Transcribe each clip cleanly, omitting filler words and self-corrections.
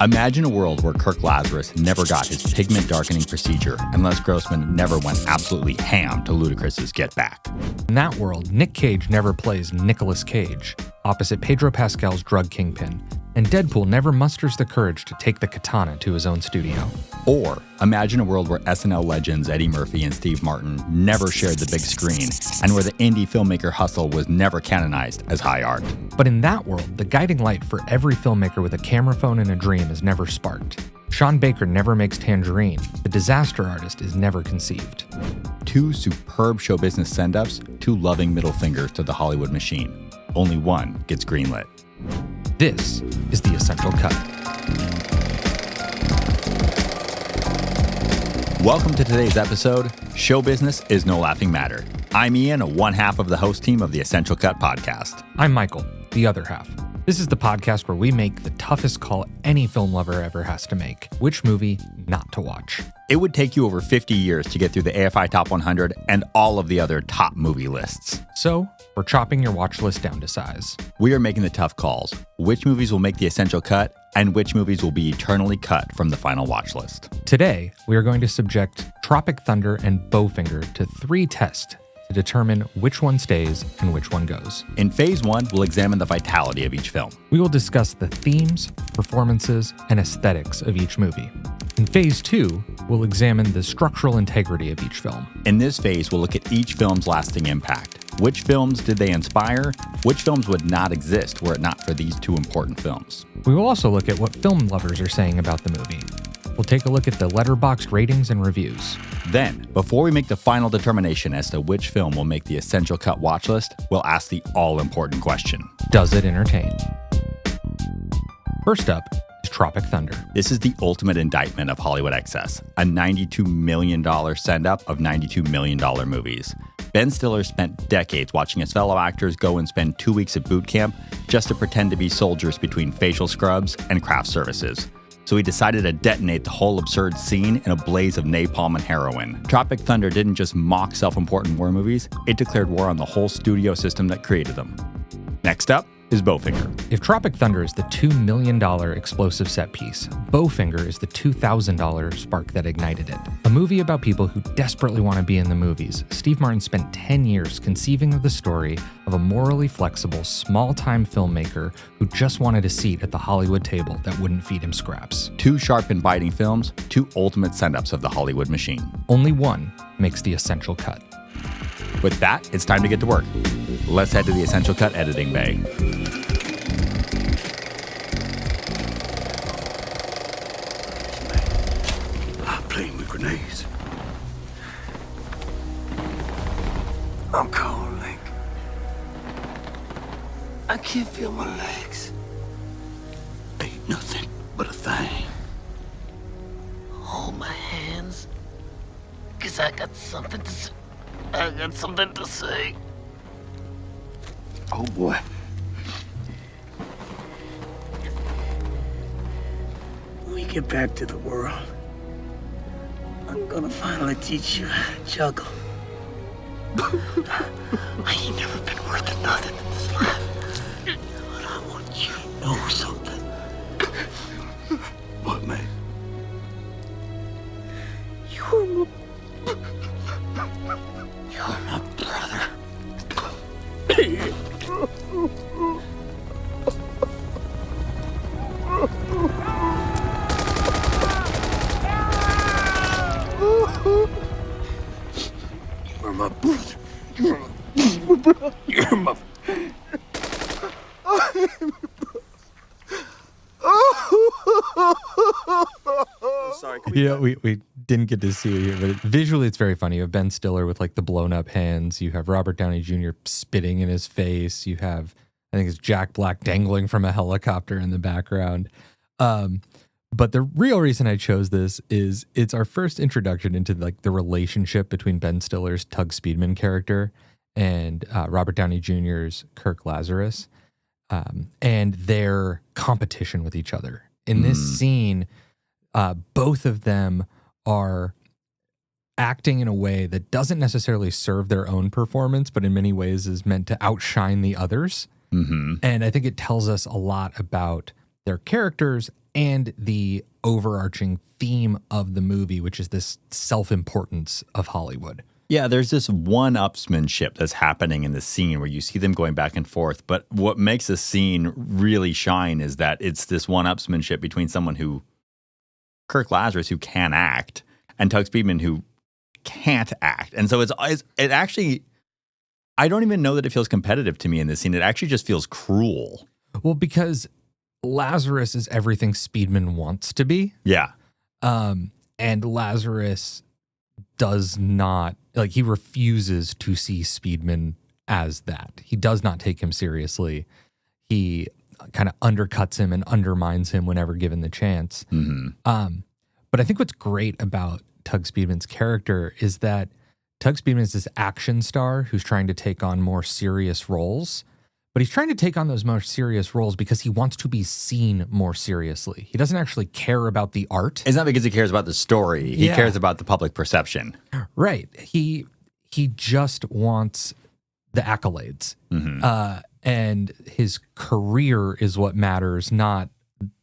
Imagine a world where Kirk Lazarus never got his pigment darkening procedure and Les Grossman never went absolutely ham to Ludacris's Get Back. In that world, Nick Cage never plays Nicolas Cage, opposite Pedro Pascal's drug kingpin, and Deadpool never musters the courage to take the katana to his own studio. Or imagine a world where SNL legends Eddie Murphy and Steve Martin never shared the big screen, and where the indie filmmaker hustle was never canonized as high art. But in that world, the guiding light for every filmmaker with a camera phone and a dream is never sparked. Sean Baker never makes Tangerine. The disaster artist is never conceived. Two superb show business send-ups, two loving middle fingers to the Hollywood machine. Only one gets greenlit. This is The Essential Cut. Welcome to today's episode, Show Business is No Laughing Matter. I'm Ian, one half of the host team of the Essential Cut podcast. I'm Michael, the other half. This is the podcast where we make the toughest call any film lover ever has to make: which movie not to watch. It would take you over 50 years to get through the AFI Top 100 and all of the other top movie lists. So, we're chopping your watch list down to size. We are making the tough calls. Which movies will make the Essential Cut and which movies will be eternally cut from the final watch list. Today, we are going to subject Tropic Thunder and Bowfinger to 3 tests to determine which one stays and which one goes. In phase 1, we'll examine the vitality of each film. We will discuss the themes, performances, and aesthetics of each movie. In phase 2, we'll examine the structural integrity of each film. In this phase, we'll look at each film's lasting impact. Which films did they inspire? Which films would not exist were it not for these two important films? We will also look at what film lovers are saying about the movie. We'll take a look at the Letterboxd ratings and reviews. Then, before we make the final determination as to which film will make the Essential Cut watch list, we'll ask the all-important question. Does it entertain? First up is Tropic Thunder. This is the ultimate indictment of Hollywood excess, a $92 million send-up of $92 million movies. Ben Stiller spent decades watching his fellow actors go and spend 2 weeks at boot camp just to pretend to be soldiers between facial scrubs and craft services. So he decided to detonate the whole absurd scene in a blaze of napalm and heroin. Tropic Thunder didn't just mock self-important war movies, it declared war on the whole studio system that created them. Next up is Bowfinger. If Tropic Thunder is the $2 million explosive set piece, Bowfinger is the $2,000 spark that ignited it. A movie about people who desperately want to be in the movies, Steve Martin spent 10 years conceiving of the story of a morally flexible, small-time filmmaker who just wanted a seat at the Hollywood table that wouldn't feed him scraps. 2 sharp and biting films, 2 ultimate send-ups of the Hollywood machine. Only one makes the Essential Cut. With that, it's time to get to work. Let's head to the Essential Cut editing bay. I'm playing with grenades. I'm cold, Link. I can't feel my legs. Ain't nothing but a thing. Hold my hands, 'cause I got something to say. Oh boy. When we get back to the world, I'm gonna finally teach you how to juggle. I ain't never been worth nothing in this life. But I want you to know something. What, man? You're my brother. You're my brother. You're my I'm sorry. Yeah, we didn't get to see it here, but visually it's very funny. You have Ben Stiller with like the blown up hands. You have Robert Downey Jr. spitting in his face. You have, I think it's Jack Black dangling from a helicopter in the background. But the real reason I chose this is it's our first introduction into like the relationship between Ben Stiller's Tug Speedman character and Robert Downey Jr.'s Kirk Lazarus, and their competition with each other. In this scene, both of them are acting in a way that doesn't necessarily serve their own performance, but in many ways is meant to outshine the others. Mm-hmm. And I think it tells us a lot about their characters and the overarching theme of the movie, which is this self-importance of Hollywood. Yeah, there's this one-upsmanship that's happening in the scene where you see them going back and forth. But what makes the scene really shine is that it's this one-upsmanship between someone who, Kirk Lazarus, who can act, and Tug Speedman, who can't act. And so it actually, I don't even know that it feels competitive to me in this scene. It actually just feels cruel. Well, because Lazarus is everything Speedman wants to be. Yeah. And Lazarus does not, like, he refuses to see Speedman as that. He does not take him seriously. He kind of undercuts him and undermines him whenever given the chance. Mm-hmm. But I think what's great about Tug Speedman's character is that Tug Speedman is this action star who's trying to take on more serious roles, but he's trying to take on those more serious roles because he wants to be seen more seriously. He doesn't actually care about the art. It's not because he cares about the story. He cares about the public perception. Right. He just wants the accolades. Mm-hmm. And his career is what matters, not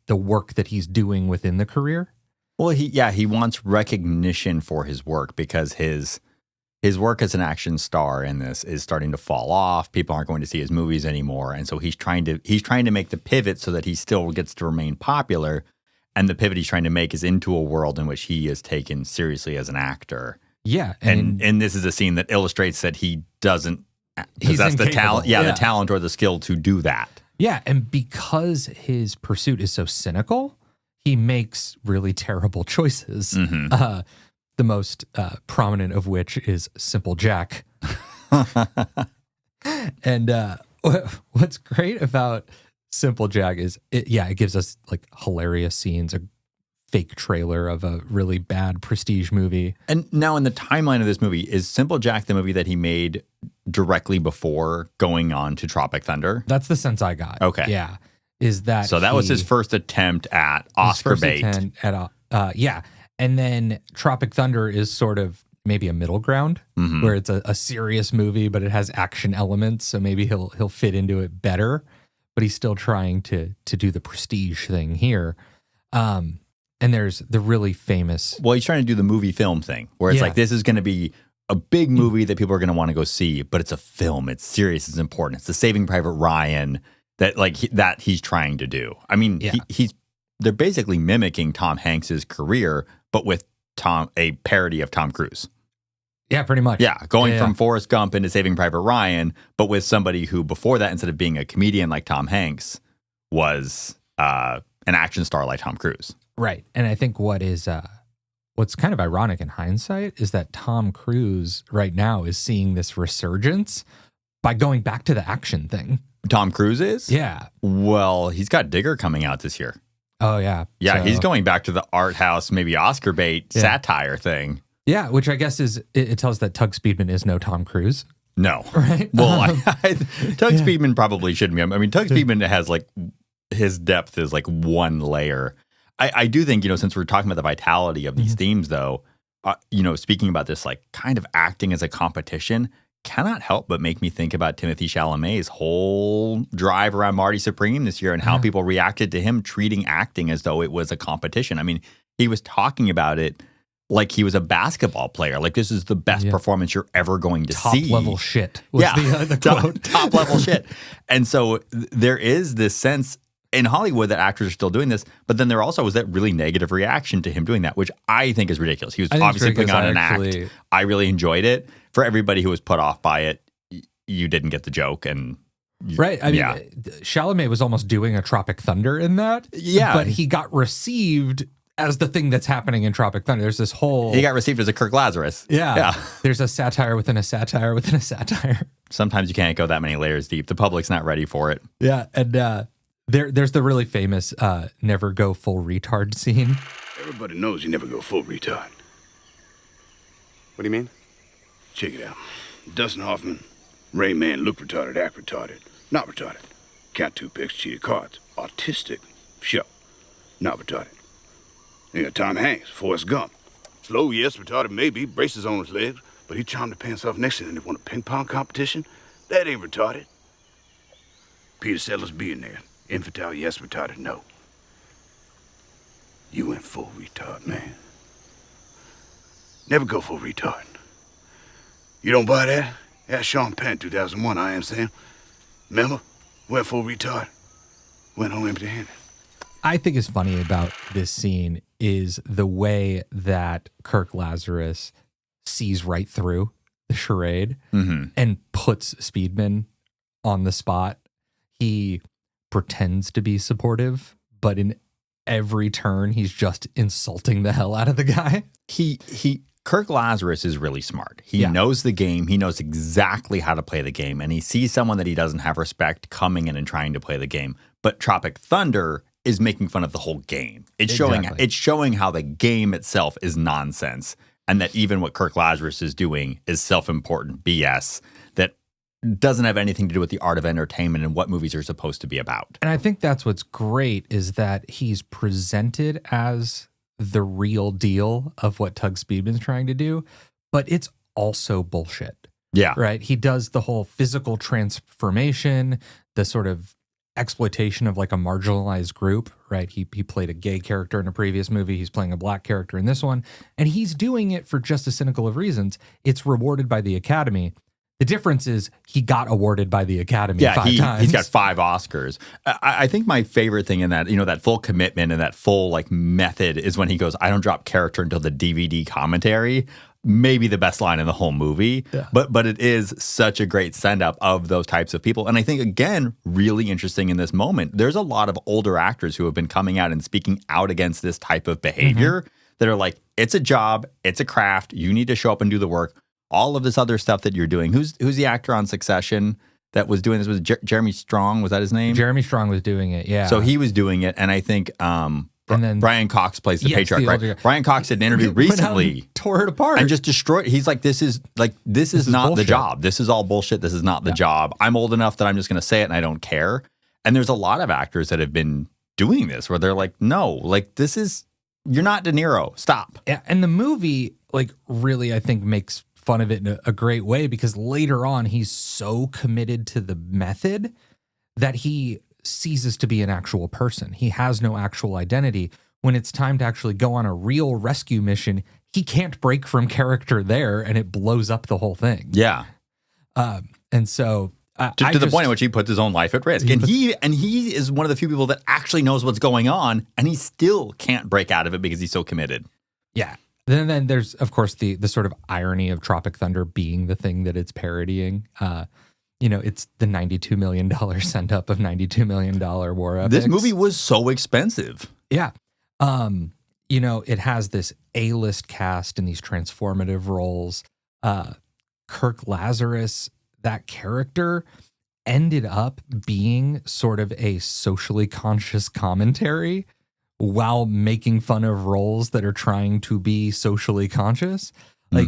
the work that he's doing within the career. Well, he wants recognition for his work because his work as an action star in this is starting to fall off. People aren't going to see his movies anymore, and so he's trying to make the pivot so that he still gets to remain popular. And the pivot he's trying to make is into a world in which he is taken seriously as an actor. Yeah, and this is a scene that illustrates that he doesn't possess the talent, the talent or the skill to do that. Yeah, and because his pursuit is so cynical, he makes really terrible choices. Mm-hmm. The most prominent of which is Simple Jack. And what's great about Simple Jack is it gives us like hilarious scenes, a fake trailer of a really bad prestige movie. And now in the timeline of this movie, is Simple Jack the movie that he made directly before going on to Tropic Thunder? That's the sense I got. Okay. Yeah. Is that so that was his first attempt at Oscar bait. And then Tropic Thunder is sort of maybe a middle ground where it's a serious movie, but it has action elements. So maybe he'll fit into it better, but he's still trying to do the prestige thing here. And there's the really famous. Well, he's trying to do the movie film thing where it's like, this is going to be a big movie that people are going to want to go see, but it's a film. It's serious. It's important. It's the Saving Private Ryan that he's trying to do. I mean, they're basically mimicking Tom Hanks's career, but with a parody of Tom Cruise. Yeah, pretty much. Yeah, going from Forrest Gump into Saving Private Ryan, but with somebody who before that, instead of being a comedian like Tom Hanks, was an action star like Tom Cruise. Right. And I think what's kind of ironic in hindsight is that Tom Cruise right now is seeing this resurgence by going back to the action thing. Tom Cruise is? Yeah. Well, he's got Digger coming out this year. Oh, yeah. Yeah, so, he's going back to the art house, maybe Oscar bait satire thing. Yeah, which I guess it tells that Tug Speedman is no Tom Cruise. No. Right? Well, Tug Speedman probably shouldn't be. I mean, Tug Speedman has like, his depth is like one layer. I do think, since we're talking about the vitality of these themes, though, speaking about this, like kind of acting as a competition cannot help but make me think about Timothée Chalamet's whole drive around Marty Supreme this year and how people reacted to him treating acting as though it was a competition. I mean, he was talking about it like he was a basketball player. Like, this is the best performance you're ever going to see. Top level shit was the quote. Top level shit. And so there is this sense in Hollywood that actors are still doing this, but then there also was that really negative reaction to him doing that, which I think is ridiculous. He was obviously putting on an act. I really enjoyed it. For everybody who was put off by it, you didn't get the joke. And right. I mean, Chalamet was almost doing a Tropic Thunder in that. Yeah. But he got received as the thing that's happening in Tropic Thunder. There's this whole... He got received as a Kirk Lazarus. Yeah. There's a satire within a satire within a satire. Sometimes you can't go that many layers deep. The public's not ready for it. Yeah. And there's the really famous never go full retard scene. Everybody knows you never go full retard. What do you mean? Check it out. Dustin Hoffman, Rain Man, look retarded, act retarded. Not retarded. Count two picks, cheated cards. Autistic. Show. Not retarded. You got Tom Hanks, Forrest Gump. Slow, yes, retarded maybe, braces on his legs, but he charmed the pants off next to him and they won a ping pong competition? That ain't retarded. Peter Sellers being there. Infantile, yes, retarded, no. You went full retard, man. Never go full retard. You don't buy that? Ask Sean Penn, 2001, I Am Sam. Remember? Went full retard. Went home empty-handed. I think is funny about this scene is the way that Kirk Lazarus sees right through the charade and puts Speedman on the spot. He pretends to be supportive, but in every turn, he's just insulting the hell out of the guy. Kirk Lazarus is really smart. He knows the game. He knows exactly how to play the game. And he sees someone that he doesn't have respect coming in and trying to play the game. But Tropic Thunder is making fun of the whole game. It's showing how the game itself is nonsense. And that even what Kirk Lazarus is doing is self-important BS that doesn't have anything to do with the art of entertainment and what movies are supposed to be about. And I think that's what's great is that he's presented as the real deal of what Tug Speedman's trying to do, but it's also bullshit. Yeah. Right? He does the whole physical transformation, the sort of exploitation of like a marginalized group, right? He played a gay character in a previous movie. He's playing a black character in this one, and he's doing it for just as cynical of reasons. It's rewarded by the Academy. The difference is he got awarded by the Academy 5 times. He's got 5 Oscars. I think my favorite thing in that, that full commitment and that full like method is when he goes, I don't drop character until the DVD commentary. Maybe the best line in the whole movie. Yeah. But it is such a great send up of those types of people. And I think, again, really interesting in this moment, there's a lot of older actors who have been coming out and speaking out against this type of behavior that are like, it's a job, it's a craft, you need to show up and do the work. All of this other stuff that you're doing. Who's the actor on Succession that was doing this? Was Jeremy Strong? Was that his name? Jeremy Strong was doing it, yeah. So he was doing it, and I think and then Brian Cox plays the patriarch, right? Brian Cox did an interview recently. Tore it apart. And just destroyed. He's like, this is not bullshit. The job. This is all bullshit. This is not the job. I'm old enough that I'm just going to say it and I don't care. And there's a lot of actors that have been doing this where they're like, no, like you're not De Niro. Stop. Yeah, and the movie, like, really, I think makes fun of it in a great way because later on he's so committed to the method that he ceases to be an actual person. He has no actual identity. When it's time to actually go on a real rescue mission, he can't break from character there, and it blows up the whole thing. Yeah. And so to the point in which he puts his own life at risk. And he is one of the few people that actually knows what's going on, and he still can't break out of it because he's so committed. Yeah. Then there's, of course, the sort of irony of Tropic Thunder being the thing that it's parodying. It's the $92 million send up of $92 million war epics. This movie was so expensive. Yeah. It has this A-list cast in these transformative roles. Kirk Lazarus, that character, ended up being sort of a socially conscious commentary while making fun of roles that are trying to be socially conscious. Like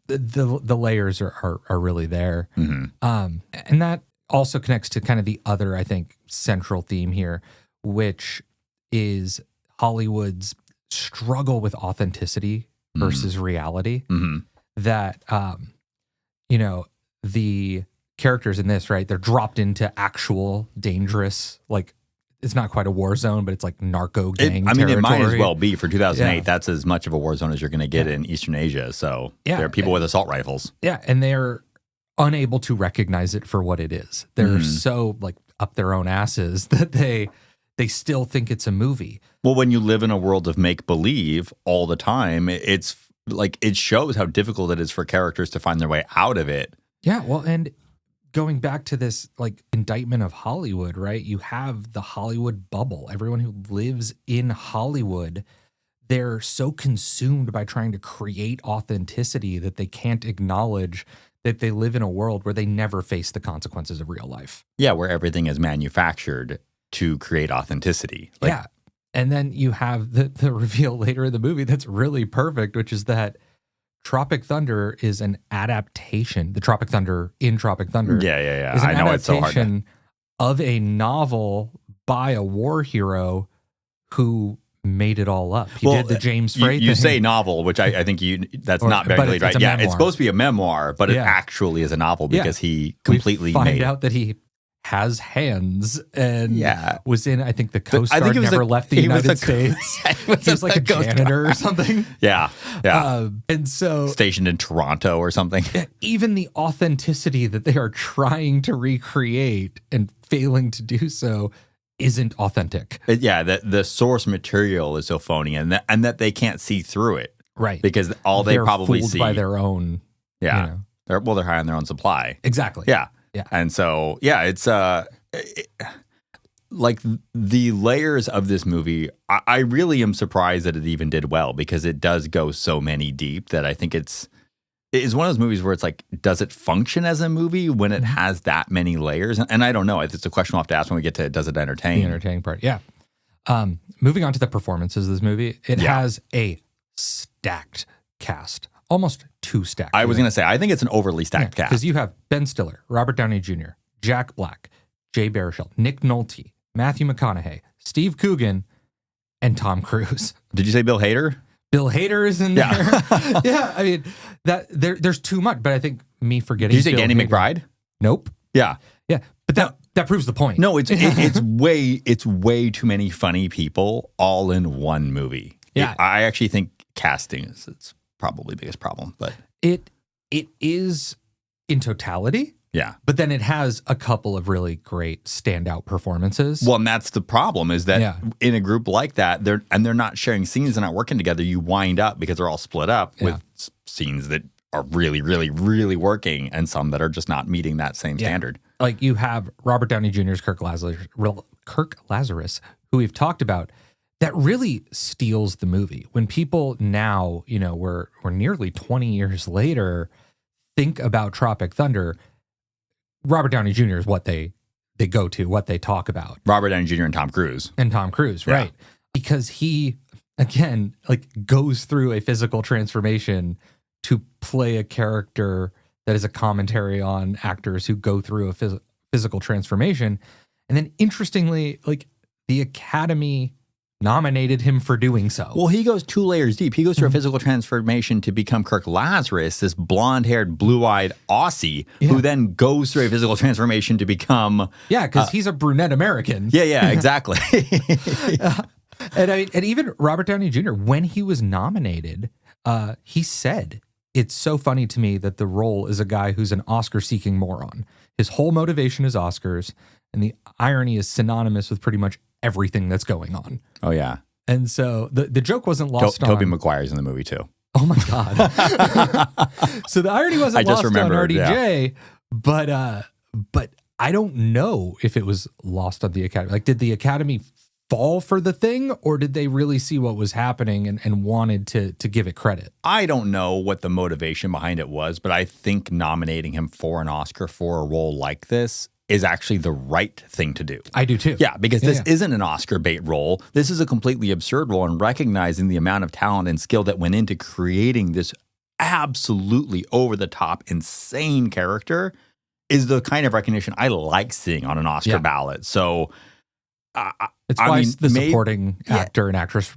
the layers are really there. And that also connects to kind of the other, I think, central theme here, which is Hollywood's struggle with authenticity versus reality. That, the characters in this, right, they're dropped into actual dangerous, like, it's not quite a war zone, but it's like narco gang territory. It might as well be. For 2008, that's as much of a war zone as you're going to get in Eastern Asia. So there are people with assault rifles. Yeah, and they're unable to recognize it for what it is. They're so like up their own asses that they still think it's a movie. Well, when you live in a world of make-believe all the time, it's like it shows how difficult it is for characters to find their way out of it. Yeah, well, and going back to this like indictment of Hollywood, right? You have the Hollywood bubble. Everyone who lives in Hollywood, they're so consumed by trying to create authenticity that they can't acknowledge that they live in a world where they never face the consequences of real life. Yeah, where everything is manufactured to create authenticity. Yeah. And then you have the reveal later in the movie that's really perfect, which is that Tropic Thunder is an adaptation. The Tropic Thunder in Tropic Thunder. Yeah. Is an I know it's so hard. Adaptation of a novel by a war hero who made it all up. He did the James Frey thing. You say novel, which I think that's not very right. Yeah, it's supposed to be a memoir, but it actually is a novel because he completely find out that he has hands and Yeah. was in, I think, the Coast I Guard, think it was never a- left the he was United a- States. he was like a Coast janitor or Guard. something. Yeah. And so Stationed in Toronto or something. even the authenticity that they are trying to recreate and failing to do so isn't authentic. Yeah, the source material is so phony, and that they can't see through it, Right. because all they They're probably fooled see by their own. yeah, you know. they're high on their own supply. Exactly. Yeah, Yeah. and so yeah, it's like the layers of this movie. I really am surprised that it even did well, because it does go so many deep that I think it's one of those movies where it's like, does it function as a movie when it has that many layers? And I don't know. It's a question we'll have to ask when we get to does it entertain? The entertaining part. Yeah. Moving on to the performances of this movie, it has a stacked cast, almost too stacked. I was going to say, I think it's an overly stacked cast. Because you have Ben Stiller, Robert Downey Jr., Jack Black, Jay Baruchel, Nick Nolte, Matthew McConaughey, Steve Coogan, and Tom Cruise. Did you say Bill Hader? Bill Hader is in there. Yeah, I mean, there's too much, but I think me forgetting. Did you say Bill Danny Hader- McBride? Nope. Yeah. Yeah, but that proves the point. No, it's way too many funny people all in one movie. Yeah. I actually think casting is it's probably the biggest problem, but It is in totality, yeah. but then it has a couple of really great standout performances. Well, and that's the problem, is that Yeah. in a group like that, they're not sharing scenes, they're not working together. You wind up, because they're all split up, Yeah. with scenes that are really, really, really working, and some that are just not meeting that same standard. Like you have Robert Downey Jr.'s Kirk Lazarus, who we've talked about, that really steals the movie. When people now, we're nearly 20 years later, think about Tropic Thunder, Robert Downey Jr. is what they go to, what they talk about. Robert Downey Jr. and Tom Cruise. And Tom Cruise, Yeah. right? Because he, again, like goes through a physical transformation to play a character that is a commentary on actors who go through a physical transformation. And then interestingly, like the Academy nominated him for doing so. Well, he goes 2 layers deep. He goes through a physical transformation to become Kirk Lazarus, this blonde-haired, blue-eyed Aussie, who then goes through a physical transformation to become... Yeah, because he's a brunette American. Yeah, exactly. And even Robert Downey Jr., when he was nominated, he said, "It's so funny to me that the role is a guy who's an Oscar-seeking moron. His whole motivation is Oscars, and the irony is synonymous with pretty much everything that's going on." Oh, yeah. And so the joke wasn't lost on... Tobey Maguire's in the movie, too. Oh, my God. So the irony wasn't I just lost on remembered, RDJ, but I don't know if it was lost on the Academy. Like, did the Academy fall for the thing, or did they really see what was happening and wanted to give it credit? I don't know what the motivation behind it was, but I think nominating him for an Oscar for a role like this is actually the right thing to do. I do too. Yeah, because this isn't an Oscar bait role. This is a completely absurd role, and recognizing the amount of talent and skill that went into creating this absolutely over-the-top, insane character is the kind of recognition I like seeing on an Oscar ballot. So... It's why the supporting actor and actress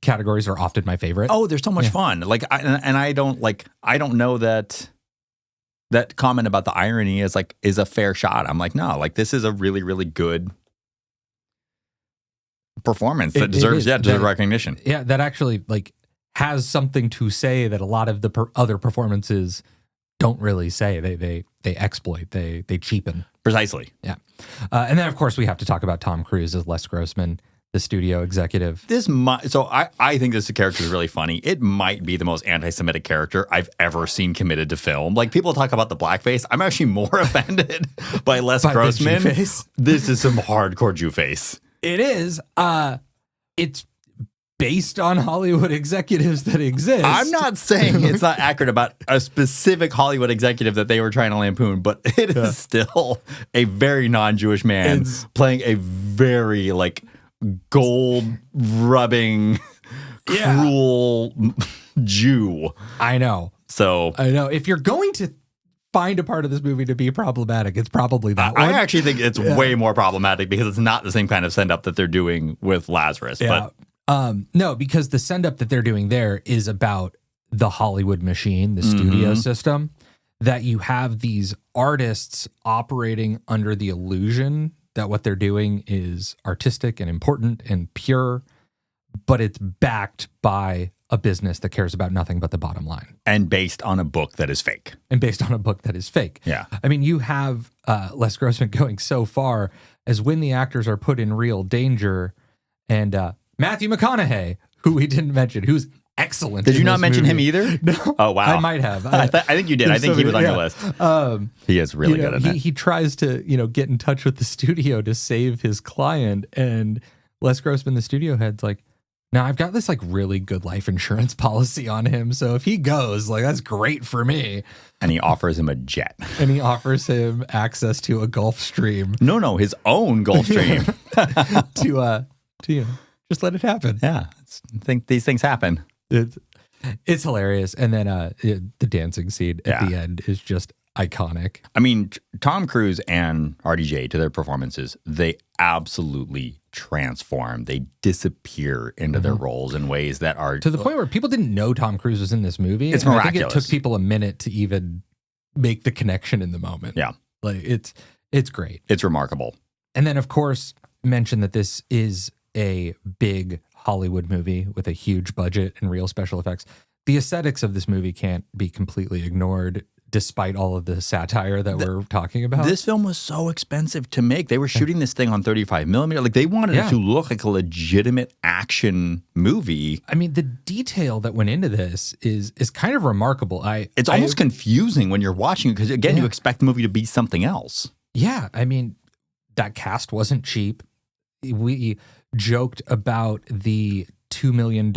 categories are often my favorite. Oh, they're so much fun. Like, I don't know that comment about the irony is a fair shot. I'm like, no, like this is a really, really good performance that deserves recognition. Yeah, that actually like has something to say that a lot of the other performances don't really say. They exploit, they cheapen. Precisely. Yeah. And then, of course, we have to talk about Tom Cruise as Les Grossman, the studio executive. I think this character is really funny. It might be the most anti-Semitic character I've ever seen committed to film. Like, people talk about the blackface. I'm actually more offended by Les Grossman. This is some hardcore Jew face. It is. It's based on Hollywood executives that exist. I'm not saying it's not accurate about a specific Hollywood executive that they were trying to lampoon, but it is still a very non-Jewish man playing a very like gold-rubbing, cruel Jew. I know. So I know. If you're going to find a part of this movie to be problematic, it's probably that one. I actually think it's way more problematic because it's not the same kind of send-up that they're doing with Lazarus. Yeah. No, because the send-up that they're doing there is about the Hollywood machine, the studio system. that you have these artists operating under the illusion that what they're doing is artistic and important and pure, but it's backed by a business that cares about nothing but the bottom line. And based on a book that is fake. Yeah. I mean, you have Les Grossman going so far as when the actors are put in real danger, and Matthew McConaughey, who we didn't mention, who's excellent. Did you not mention him either? No. Oh, wow. I might have. I think you did. I think he was on your list. He is really good at it. He tries to, get in touch with the studio to save his client, and Les Grossman, the studio head's like, now I've got this like really good life insurance policy on him, so if he goes, like, that's great for me. And he offers him a jet. And he offers him access to a Gulf Stream. No, his own Gulf Stream. to just let it happen. Yeah, I think these things happen. It's hilarious. And then the dancing scene at the end is just iconic. I mean, Tom Cruise and RDJ, to their performances, they absolutely transform. They disappear into their roles in ways that are... To the point where people didn't know Tom Cruise was in this movie. It's miraculous. miraculous. I think it took people a minute to even make the connection in the moment. Yeah. Like, it's great. It's remarkable. And then, of course, mention that this is a big Hollywood movie with a huge budget and real special effects. The aesthetics of this movie can't be completely ignored, despite all of the satire that we're talking about. This film was so expensive to make. They were shooting this thing on 35 millimeter. Like, they wanted it to look like a legitimate action movie. I mean, the detail that went into this is kind of remarkable. It's almost confusing when you're watching it because, again, you expect the movie to be something else. Yeah, I mean, that cast wasn't cheap. We joked about the $2 million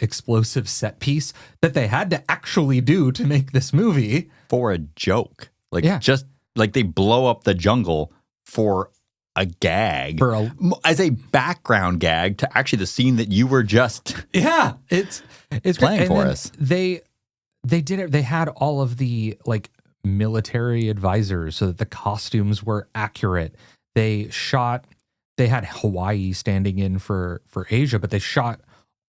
explosive set piece that they had to actually do to make this movie. For a joke. Just like they blow up the jungle for a gag. As a background gag to actually the scene that you were just it's playing for us. They did it. They had all of the like military advisors so that the costumes were accurate. They had Hawaii standing in for Asia, but they shot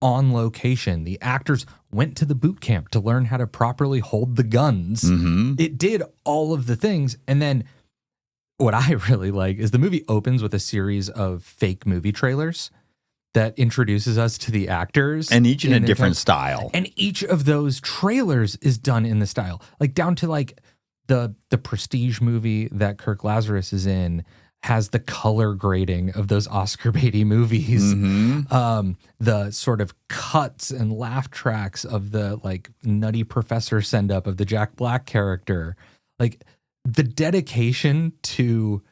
on location. The actors went to the boot camp to learn how to properly hold the guns. It did all of the things. And then what I really like is the movie opens with a series of fake movie trailers that introduces us to the actors. And each in a different style. And each of those trailers is done in the style. Like down to like the Prestige movie that Kirk Lazarus is in has the color grading of those Oscar baity movies. The sort of cuts and laugh tracks of the like Nutty Professor send up of the Jack Black character. Like the dedication to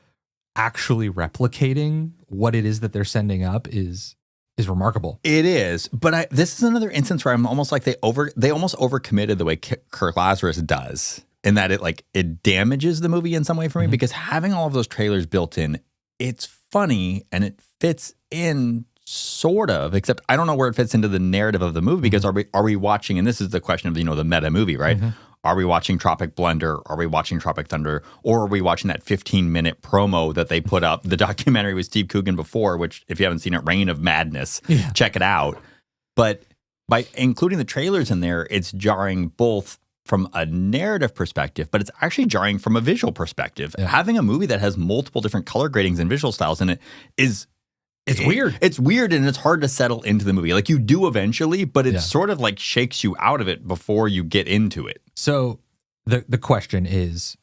actually replicating what it is that they're sending up is remarkable. It is, but this is another instance where I'm almost like they almost overcommitted the way Kirk Lazarus does. In that it damages the movie in some way for me because having all of those trailers built in, it's funny and it fits in sort of, except I don't know where it fits into the narrative of the movie because are we watching, and this is the question of, the meta movie, right? Are we watching Tropic Thunder? Are we watching Tropic Thunder? Or are we watching that 15-minute promo that they put up, the documentary with Steve Coogan before, which if you haven't seen it, Reign of Madness, check it out. But by including the trailers in there, it's jarring both from a narrative perspective, but it's actually jarring from a visual perspective. Having a movie that has multiple different color gradings and visual styles in it it's weird. It's weird and it's hard to settle into the movie. Like you do eventually, but it sort of like shakes you out of it before you get into it. So the question is,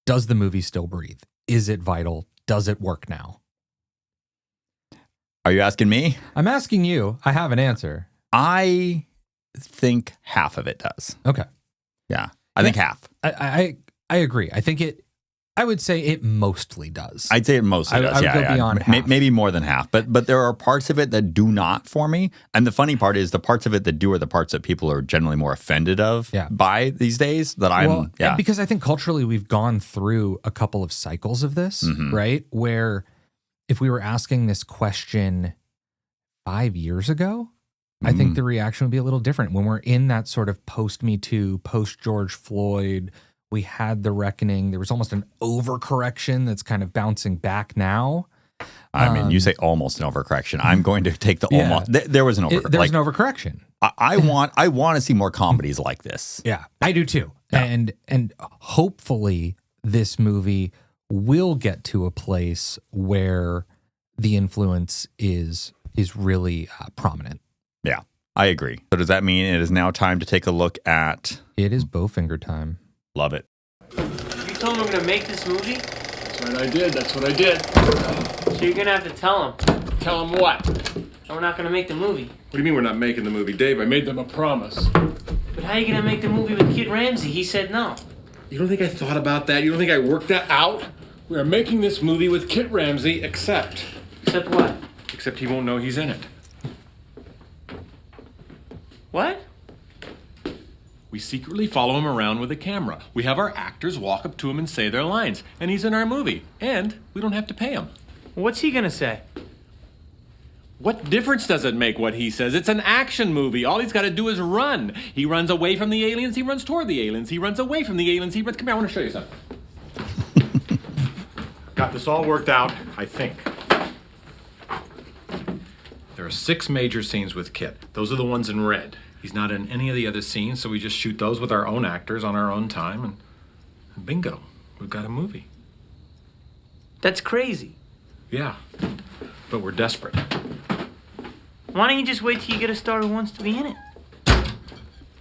does the movie still breathe? Is it vital? Does it work now? Are you asking me? I'm asking you. I have an answer. I think half of it does. Okay. Yeah, I think half. I agree. I would say it mostly does. I'd say it mostly does. I would go beyond half. Maybe more than half. But there are parts of it that do not for me. And the funny part is the parts of it that do are the parts that people are generally more offended of by these days. Because I think culturally we've gone through a couple of cycles of this, right? Where if we were asking this question 5 years ago, I think the reaction would be a little different. When we're in that sort of post-Me Too, post-George Floyd, we had the reckoning. There was almost an overcorrection that's kind of bouncing back now. I mean, you say almost an overcorrection. I'm going to take the almost. There was an overcorrection. There was an overcorrection. I want to see more comedies like this. Yeah, I do too. And hopefully this movie will get to a place where the influence is really prominent. Yeah, I agree. So does that mean it is now time to take a look at... It is Bowfinger time. Love it. You told him I'm gonna make this movie? That's what I did. That's what I did. So you're gonna have to tell him. Tell him what? And we're not gonna make the movie. What do you mean we're not making the movie? Dave, I made them a promise. But how are you gonna make the movie with Kid Ramsey? He said no. You don't think I thought about that? You don't think I worked that out? We are making this movie with Kit Ramsey, except what? Except he won't know he's in it. What? We secretly follow him around with a camera. We have our actors walk up to him and say their lines. And he's in our movie. And we don't have to pay him. What's he gonna say? What difference does it make what he says? It's an action movie. All he's got to do is run. He runs away from the aliens. He runs toward the aliens. He runs away from the aliens. He runs... Come here, I want to show you something. Got this all worked out, I think. There are 6 major scenes with Kit. Those are the ones in red. He's not in any of the other scenes, so we just shoot those with our own actors on our own time, and bingo, we've got a movie. That's crazy. Yeah, but we're desperate. Why don't you just wait till you get a star who wants to be in it?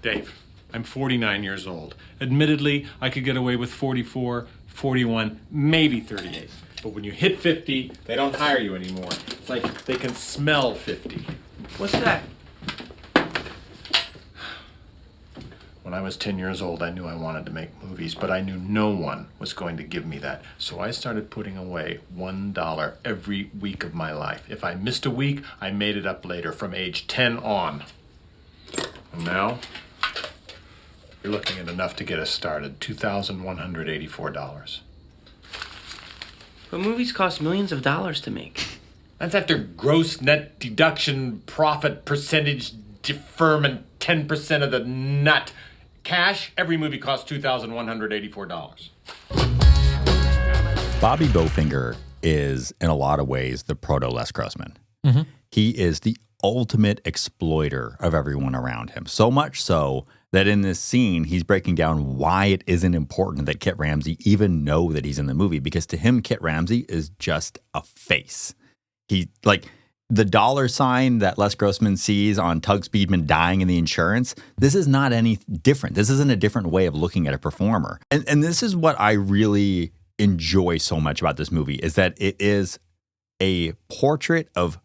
Dave, I'm 49 years old. Admittedly, I could get away with 44, 41, maybe 38. But when you hit 50, they don't hire you anymore. It's like they can smell 50. What's that? When I was 10 years old, I knew I wanted to make movies, but I knew no one was going to give me that. So I started putting away $1 every week of my life. If I missed a week, I made it up later from age 10 on. And now, you're looking at enough to get us started, $2,184. But movies cost millions of dollars to make. That's after gross net deduction, profit, percentage, deferment, 10% of the nut. Cash, every movie costs $2,184. Bobby Bowfinger is, in a lot of ways, the proto-Les Grossman. Mm-hmm. He is the ultimate exploiter of everyone around him. So much so that in this scene, he's breaking down why it isn't important that Kit Ramsey even know that he's in the movie. Because to him, Kit Ramsey is just a face. He, like... the dollar sign that Les Grossman sees on Tug Speedman dying in the insurance, this is not any different. This isn't a different way of looking at a performer. And this is what I really enjoy so much about this movie, is that it is a portrait of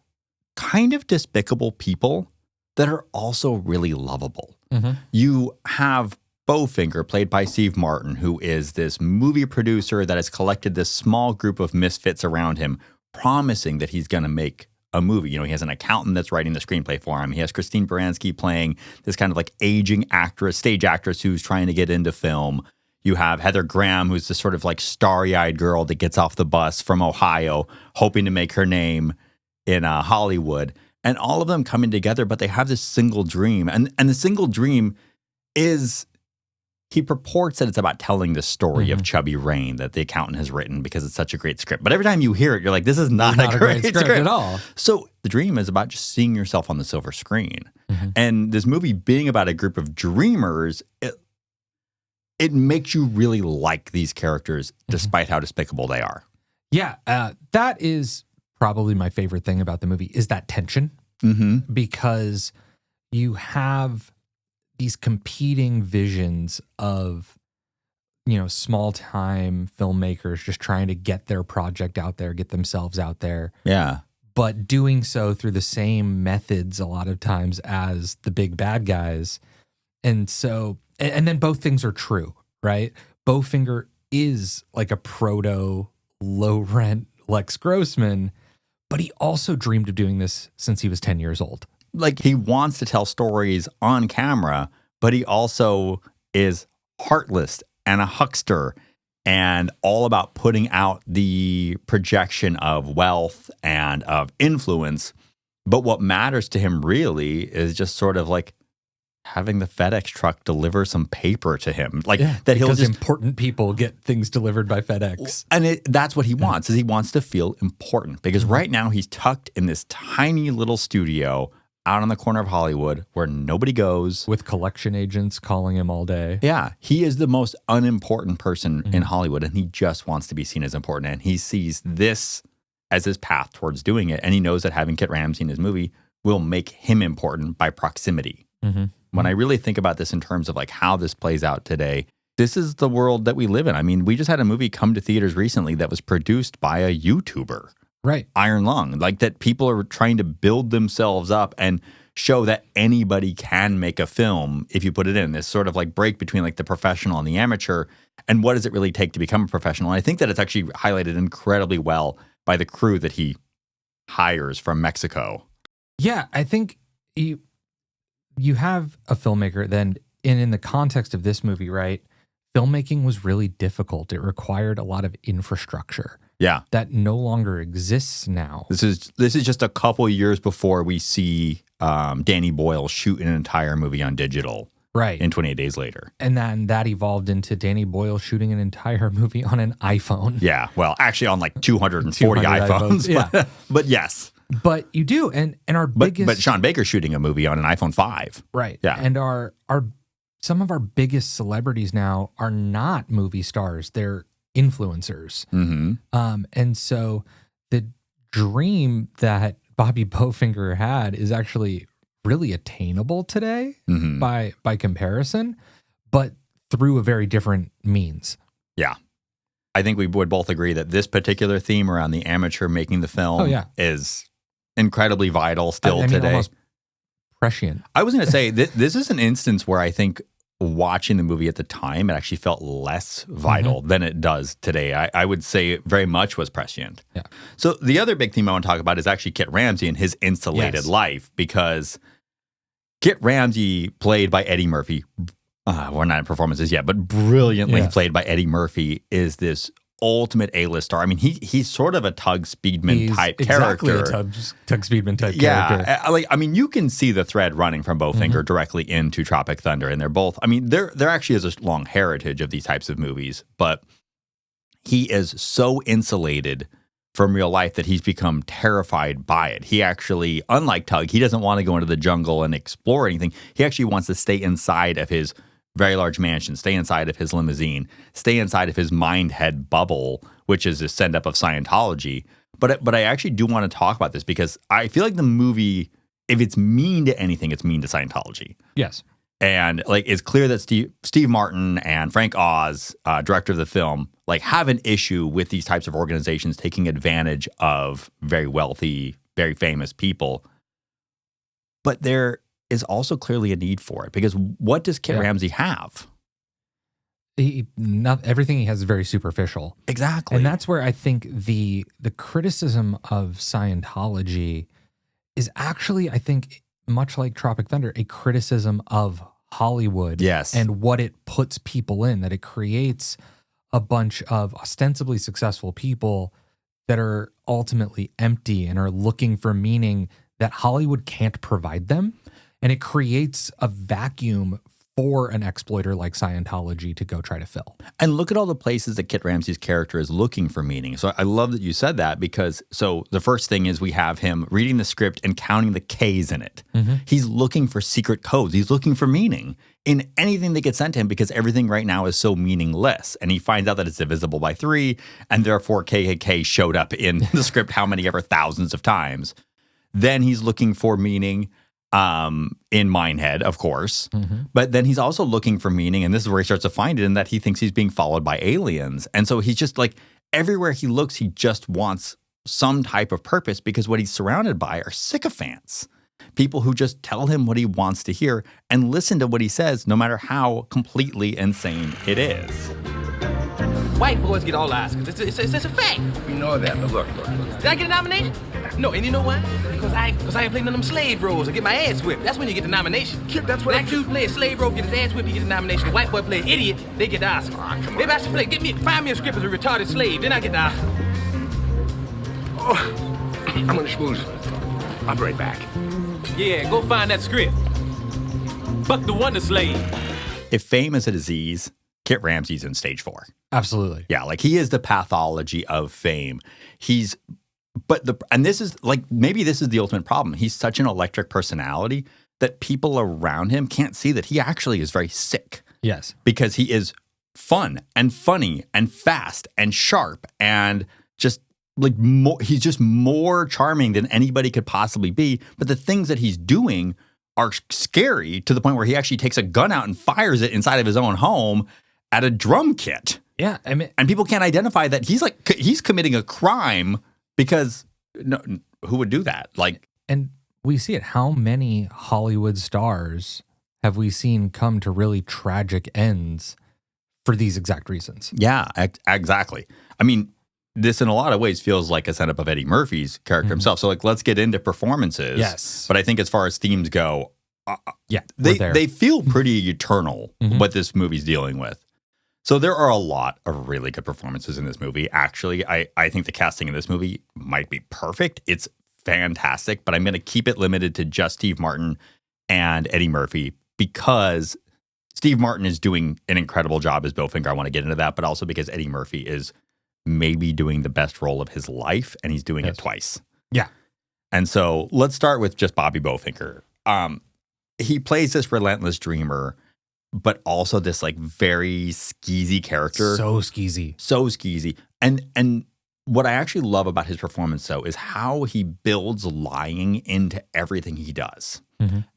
kind of despicable people that are also really lovable. Mm-hmm. You have Bowfinger, played by Steve Martin, who is this movie producer that has collected this small group of misfits around him, promising that he's going to make a movie. You know, he has an accountant that's writing the screenplay for him. He has Christine Baranski playing this kind of like aging actress, stage actress who's trying to get into film. You have Heather Graham, who's this sort of like starry-eyed girl that gets off the bus from Ohio, hoping to make her name in Hollywood. And all of them coming together, but they have this single dream. And the single dream is... he purports that it's about telling the story of Chubby Rain that the accountant has written because it's such a great script. But every time you hear it, you're like, this is not a great script at all. So the dream is about just seeing yourself on the silver screen. Mm-hmm. And this movie being about a group of dreamers, it makes you really like these characters despite how despicable they are. Yeah, that is probably my favorite thing about the movie is that tension. Mm-hmm. Because you have these competing visions of, you know, small time filmmakers just trying to get their project out there, get themselves out there. Yeah. But doing so through the same methods a lot of times as the big bad guys. And so, and then both things are true, right? Bowfinger is like a proto low rent Lex Grossman, but he also dreamed of doing this since he was 10 years old. Like, he wants to tell stories on camera, but he also is heartless and a huckster and all about putting out the projection of wealth and of influence. But what matters to him really is just sort of like having the FedEx truck deliver some paper to him. Like, that he'll because just... important people get things delivered by FedEx. And that's what he wants, is he wants to feel important. Because right now he's tucked in this tiny little studio out on the corner of Hollywood where nobody goes. With collection agents calling him all day. Yeah, he is the most unimportant person in Hollywood, and he just wants to be seen as important. And he sees this as his path towards doing it. And he knows that having Kit Ramsey in his movie will make him important by proximity. When I really think about this in terms of like how this plays out today, this is the world that we live in. I mean, we just had a movie come to theaters recently that was produced by a YouTuber. Right. Iron Lung. Like that people are trying to build themselves up and show that anybody can make a film if you put it in. This sort of like break between like the professional and the amateur. And what does it really take to become a professional? And I think that it's actually highlighted incredibly well by the crew that he hires from Mexico. Yeah, I think you have a filmmaker then, and in the context of this movie, right, filmmaking was really difficult. It required a lot of infrastructure. Yeah. That no longer exists now. This is just a couple years before we see Danny Boyle shoot an entire movie on digital. Right. In 28 Days Later. And then that evolved into Danny Boyle shooting an entire movie on an iPhone. Yeah. Well, actually on like 240 iPhones. Yeah. But yes. But you do. And our biggest... But Sean Baker's shooting a movie on an iPhone 5. Right. Yeah. And some of our biggest celebrities now are not movie stars. They're influencers. And so the dream that Bobby Bowfinger had is actually really attainable today by comparison, but through a very different means. Yeah. I think we would both agree that this particular theme around the amateur making the film is incredibly vital still today. Almost prescient. I was going to say, this is an instance where I think watching the movie at the time, it actually felt less vital than it does today. I would say it very much was prescient. Yeah. So the other big theme I want to talk about is actually Kit Ramsey and his insulated life, because Kit Ramsey, played by Eddie Murphy, we're not in performances yet, but brilliantly played by Eddie Murphy, is this ultimate A-list star. I mean, he's sort of a Tug Speedman type character. Exactly a Tug Speedman type character. Yeah, I mean, you can see the thread running from Bowfinger directly into Tropic Thunder, and they're both. I mean, there actually is a long heritage of these types of movies, but he is so insulated from real life that he's become terrified by it. He actually, unlike Tug, he doesn't want to go into the jungle and explore anything. He actually wants to stay inside of his very large mansion, stay inside of his limousine, stay inside of his mind head bubble, which is a send up of Scientology. But I actually do want to talk about this because I feel like the movie, if it's mean to anything, it's mean to Scientology. Yes. And like it's clear that Steve Martin and Frank Oz, director of the film, like have an issue with these types of organizations taking advantage of very wealthy, very famous people. But there is also clearly a need for it, because what does Kit Ramsey have? Everything he has is very superficial. Exactly. And that's where I think the criticism of Scientology is actually, I think, much like Tropic Thunder, a criticism of Hollywood. Yes. And what it puts people in, that it creates a bunch of ostensibly successful people that are ultimately empty and are looking for meaning that Hollywood can't provide them. And it creates a vacuum for an exploiter like Scientology to go try to fill. And look at all the places that Kit Ramsey's character is looking for meaning. So I love that you said that, because so the first thing is we have him reading the script and counting the K's in it. He's looking for secret codes. He's looking for meaning in anything that gets sent to him, because everything right now is so meaningless. And he finds out that it's divisible by 3, and therefore KKK showed up in the script how many ever thousands of times. Then he's looking for meaning in Mindhead, of course. But then he's also looking for meaning, and this is where he starts to find it, in that he thinks he's being followed by aliens. And so he's just like, everywhere he looks, he just wants some type of purpose, because what he's surrounded by are sycophants. People who just tell him what he wants to hear and listen to what he says, no matter how completely insane it is. White boys get all eyes, because it's a fact. We know that, but look. Did I get a nomination? No, and you know why? Because I ain't playing none of them slave roles and get my ass whipped. That's when you get the nomination. Kip, that's what Black dude play a slave role, get his ass whipped, he get the nomination. The white boy play an idiot, they get the Oscar. Come on. Maybe I should find me a script as a retarded slave, then I get the Oscar. Oh, I'm gonna schmooze. I'll be right back. Yeah, go find that script. Buck the Wonder Slave. If fame is a disease, Kit Ramsey's in stage 4. Absolutely. Yeah, like he is the pathology of fame. He's and this is like, maybe this is the ultimate problem. He's such an electric personality that people around him can't see that he actually is very sick. Yes. Because he is fun and funny and fast and sharp and just like he's just more charming than anybody could possibly be. But the things that he's doing are scary to the point where he actually takes a gun out and fires it inside of his own home at a drum kit. Yeah. I mean, and people can't identify that he's committing a crime because who would do that? Like, and we see it. How many Hollywood stars have we seen come to really tragic ends for these exact reasons? Yeah, exactly. I mean, this in a lot of ways feels like a setup of Eddie Murphy's character himself. So like, let's get into performances. Yes. But I think as far as themes go, they feel pretty eternal what this movie's dealing with. So there are a lot of really good performances in this movie. Actually, I think the casting in this movie might be perfect. It's fantastic, but I'm going to keep it limited to just Steve Martin and Eddie Murphy because Steve Martin is doing an incredible job as Bowfinger. I want to get into that, but also because Eddie Murphy is maybe doing the best role of his life, and he's doing it twice. Yeah. And so let's start with just Bobby Bowfinger. He plays this relentless dreamer, but also this like very skeezy character. So skeezy. And what I actually love about his performance, though, is how he builds lying into everything he does.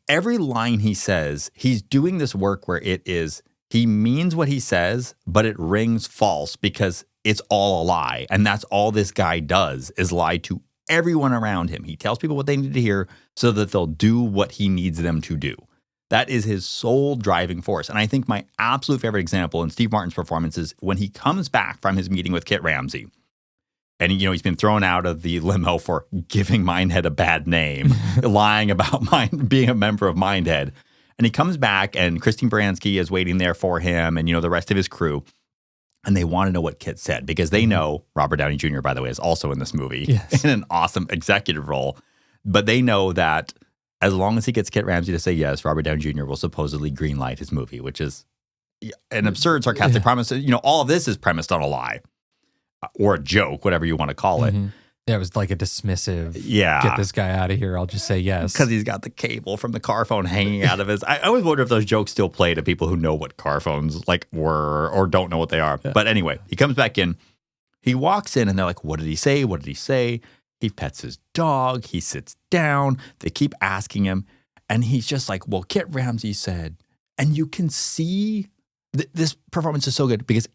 Every line he says, he's doing this work where he means what he says, but it rings false because it's all a lie. And that's all this guy does is lie to everyone around him. He tells people what they need to hear so that they'll do what he needs them to do. That is his sole driving force. And I think my absolute favorite example in Steve Martin's performance is when he comes back from his meeting with Kit Ramsey. And, he's been thrown out of the limo for giving Mindhead a bad name, lying about being a member of Mindhead. And he comes back, and Christine Baranski is waiting there for him and, the rest of his crew. And they want to know what Kit said because they know Robert Downey Jr., by the way, is also in this movie in an awesome executive role. But they know that as long as he gets Kit Ramsey to say yes, Robert Downey Jr. will supposedly greenlight his movie, which is an absurd, sarcastic promise. All of this is premised on a lie. Or a joke, whatever you want to call it. Yeah, it was like a dismissive, get this guy out of here, I'll just say yes. Because he's got the cable from the car phone hanging out of his... I always wonder if those jokes still play to people who know what car phones were or don't know what they are. Yeah. But anyway, he comes back in. He walks in and they're like, what did he say? What did he say? He pets his dog. He sits down. They keep asking him. And he's just like, well, Kit Ramsey said... And you can see... this performance is so good because...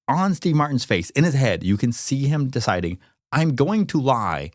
on Steve Martin's face, in his head, you can see him deciding, I'm going to lie,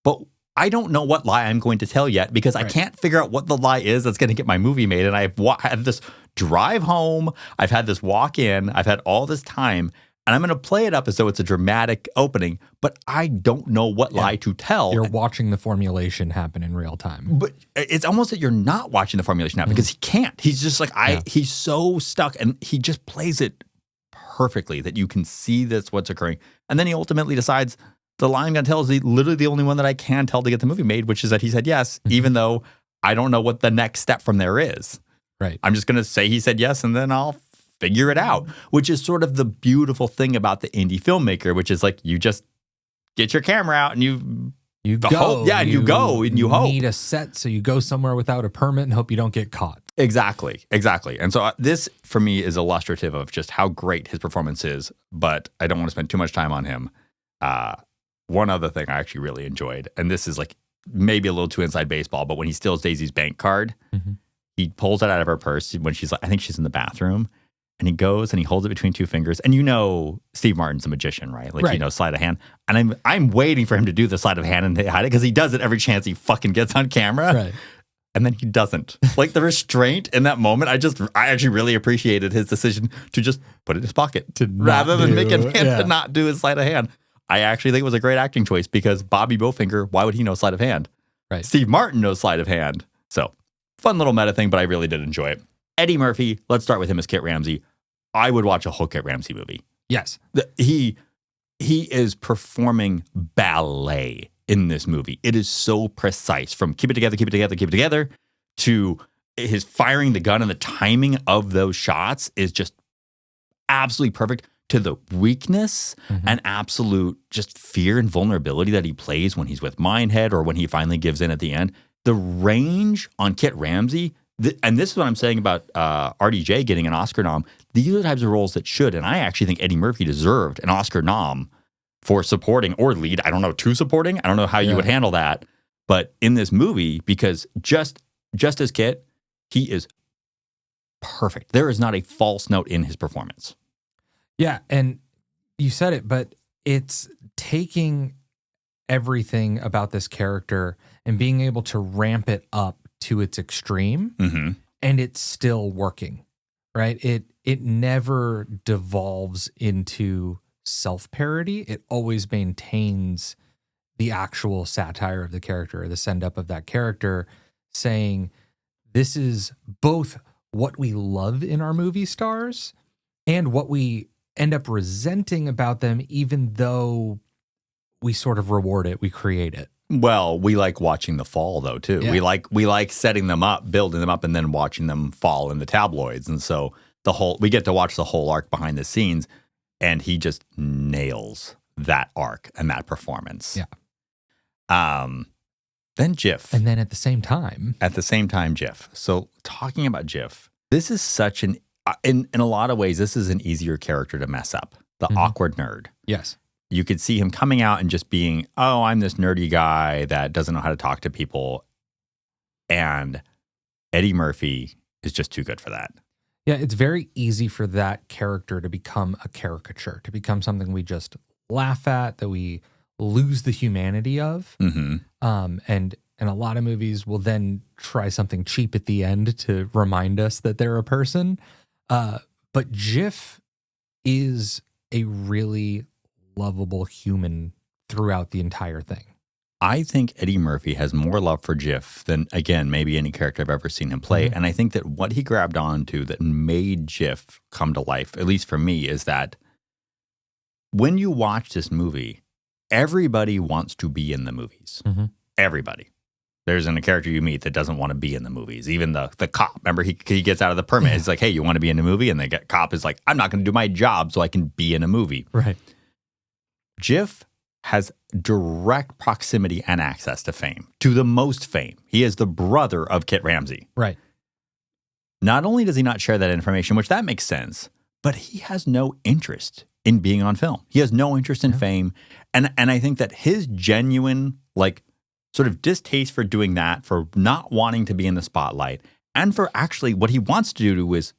but I don't know what lie I'm going to tell yet because I can't figure out what the lie is that's going to get my movie made. And I've had this drive home. I've had this walk in. I've had all this time. And I'm going to play it up as though it's a dramatic opening, but I don't know what lie to tell. You're watching the formulation happen in real time. But it's almost that you're not watching the formulation happen because he can't. He's just like, he's so stuck and he just plays it perfectly that you can see that's what's occurring. And then he ultimately decides the lie I'm going to tell is literally the only one that I can tell to get the movie made, which is that he said yes, even though I don't know what the next step from there is. Right. I'm just going to say he said yes, and then I'll figure it out, which is sort of the beautiful thing about the indie filmmaker, which is like you just get your camera out and you go. Hope, and you go and you hope. You need a set, so you go somewhere without a permit and hope you don't get caught. Exactly. And so this, for me, is illustrative of just how great his performance is, but I don't want to spend too much time on him. One other thing I actually really enjoyed, and this is like maybe a little too inside baseball, but when he steals Daisy's bank card, he pulls it out of her purse when she's like, I think she's in the bathroom, and he goes and he holds it between two fingers. And Steve Martin's a magician, right? Like, sleight of hand. And I'm waiting for him to do the sleight of hand and hide it because he does it every chance he fucking gets on camera. Right. And then he doesn't. Like the restraint in that moment, I actually really appreciated his decision to just put it in his pocket rather than make him to not do his sleight of hand. I actually think it was a great acting choice because Bobby Bowfinger, why would he know sleight of hand? Right. Steve Martin knows sleight of hand. So fun little meta thing, but I really did enjoy it. Eddie Murphy, let's start with him as Kit Ramsey. I would watch a whole Kit Ramsey movie. Yes. He is performing ballet in this movie. It is so precise from keep it together to his firing the gun, and the timing of those shots is just absolutely perfect to the weakness and absolute just fear and vulnerability that he plays when he's with Mindhead or when he finally gives in at the end. The range on Kit Ramsey, and this is what I'm saying about RDJ getting an Oscar nom. These are the types of roles that should, and I actually think Eddie Murphy deserved an Oscar nom for supporting or lead. I don't know, to supporting. I don't know how you would handle that. But in this movie, because just as Kit, he is perfect. There is not a false note in his performance. Yeah, and you said it, but it's taking everything about this character and being able to ramp it up to its extreme, and it's still working, right? It never devolves into self-parody. It always maintains the actual satire of the character or the send-up of that character, saying this is both what we love in our movie stars and what we end up resenting about them, even though we sort of reward it, we create it. Well, we like watching the fall, though, too. Yeah. We like setting them up, building them up, and then watching them fall in the tabloids. And so we get to watch the whole arc behind the scenes, and he just nails that arc and that performance. Yeah. Then Jiff. And then at the same time, Jiff. So talking about Jiff, this is such an, in a lot of ways, this is an easier character to mess up. The awkward nerd. Yes. You could see him coming out and just being, oh, I'm this nerdy guy that doesn't know how to talk to people. And Eddie Murphy is just too good for that. Yeah, it's very easy for that character to become a caricature, to become something we just laugh at, that we lose the humanity of. And a lot of movies will then try something cheap at the end to remind us that they're a person. But Jiff is a really lovable human throughout the entire thing. I think Eddie Murphy has more love for Jiff than, again, maybe any character I've ever seen him play. And I think that what he grabbed onto that made Jiff come to life, at least for me, is that when you watch this movie, everybody wants to be in the movies. Everybody. There isn't a character you meet that doesn't want to be in the movies. Even the cop. Remember, he gets out of the permit. It's like, hey, you want to be in a movie? And the cop is like, I'm not going to do my job so I can be in a movie. Right. Jiff has direct proximity and access to fame, to the most fame. He is the brother of Kit Ramsey. Right. Not only does he not share that information, which that makes sense, but he has no interest in being on film. He has no interest in fame. And I think that his genuine, like, sort of distaste for doing that, for not wanting to be in the spotlight, and for actually what he wants to do is,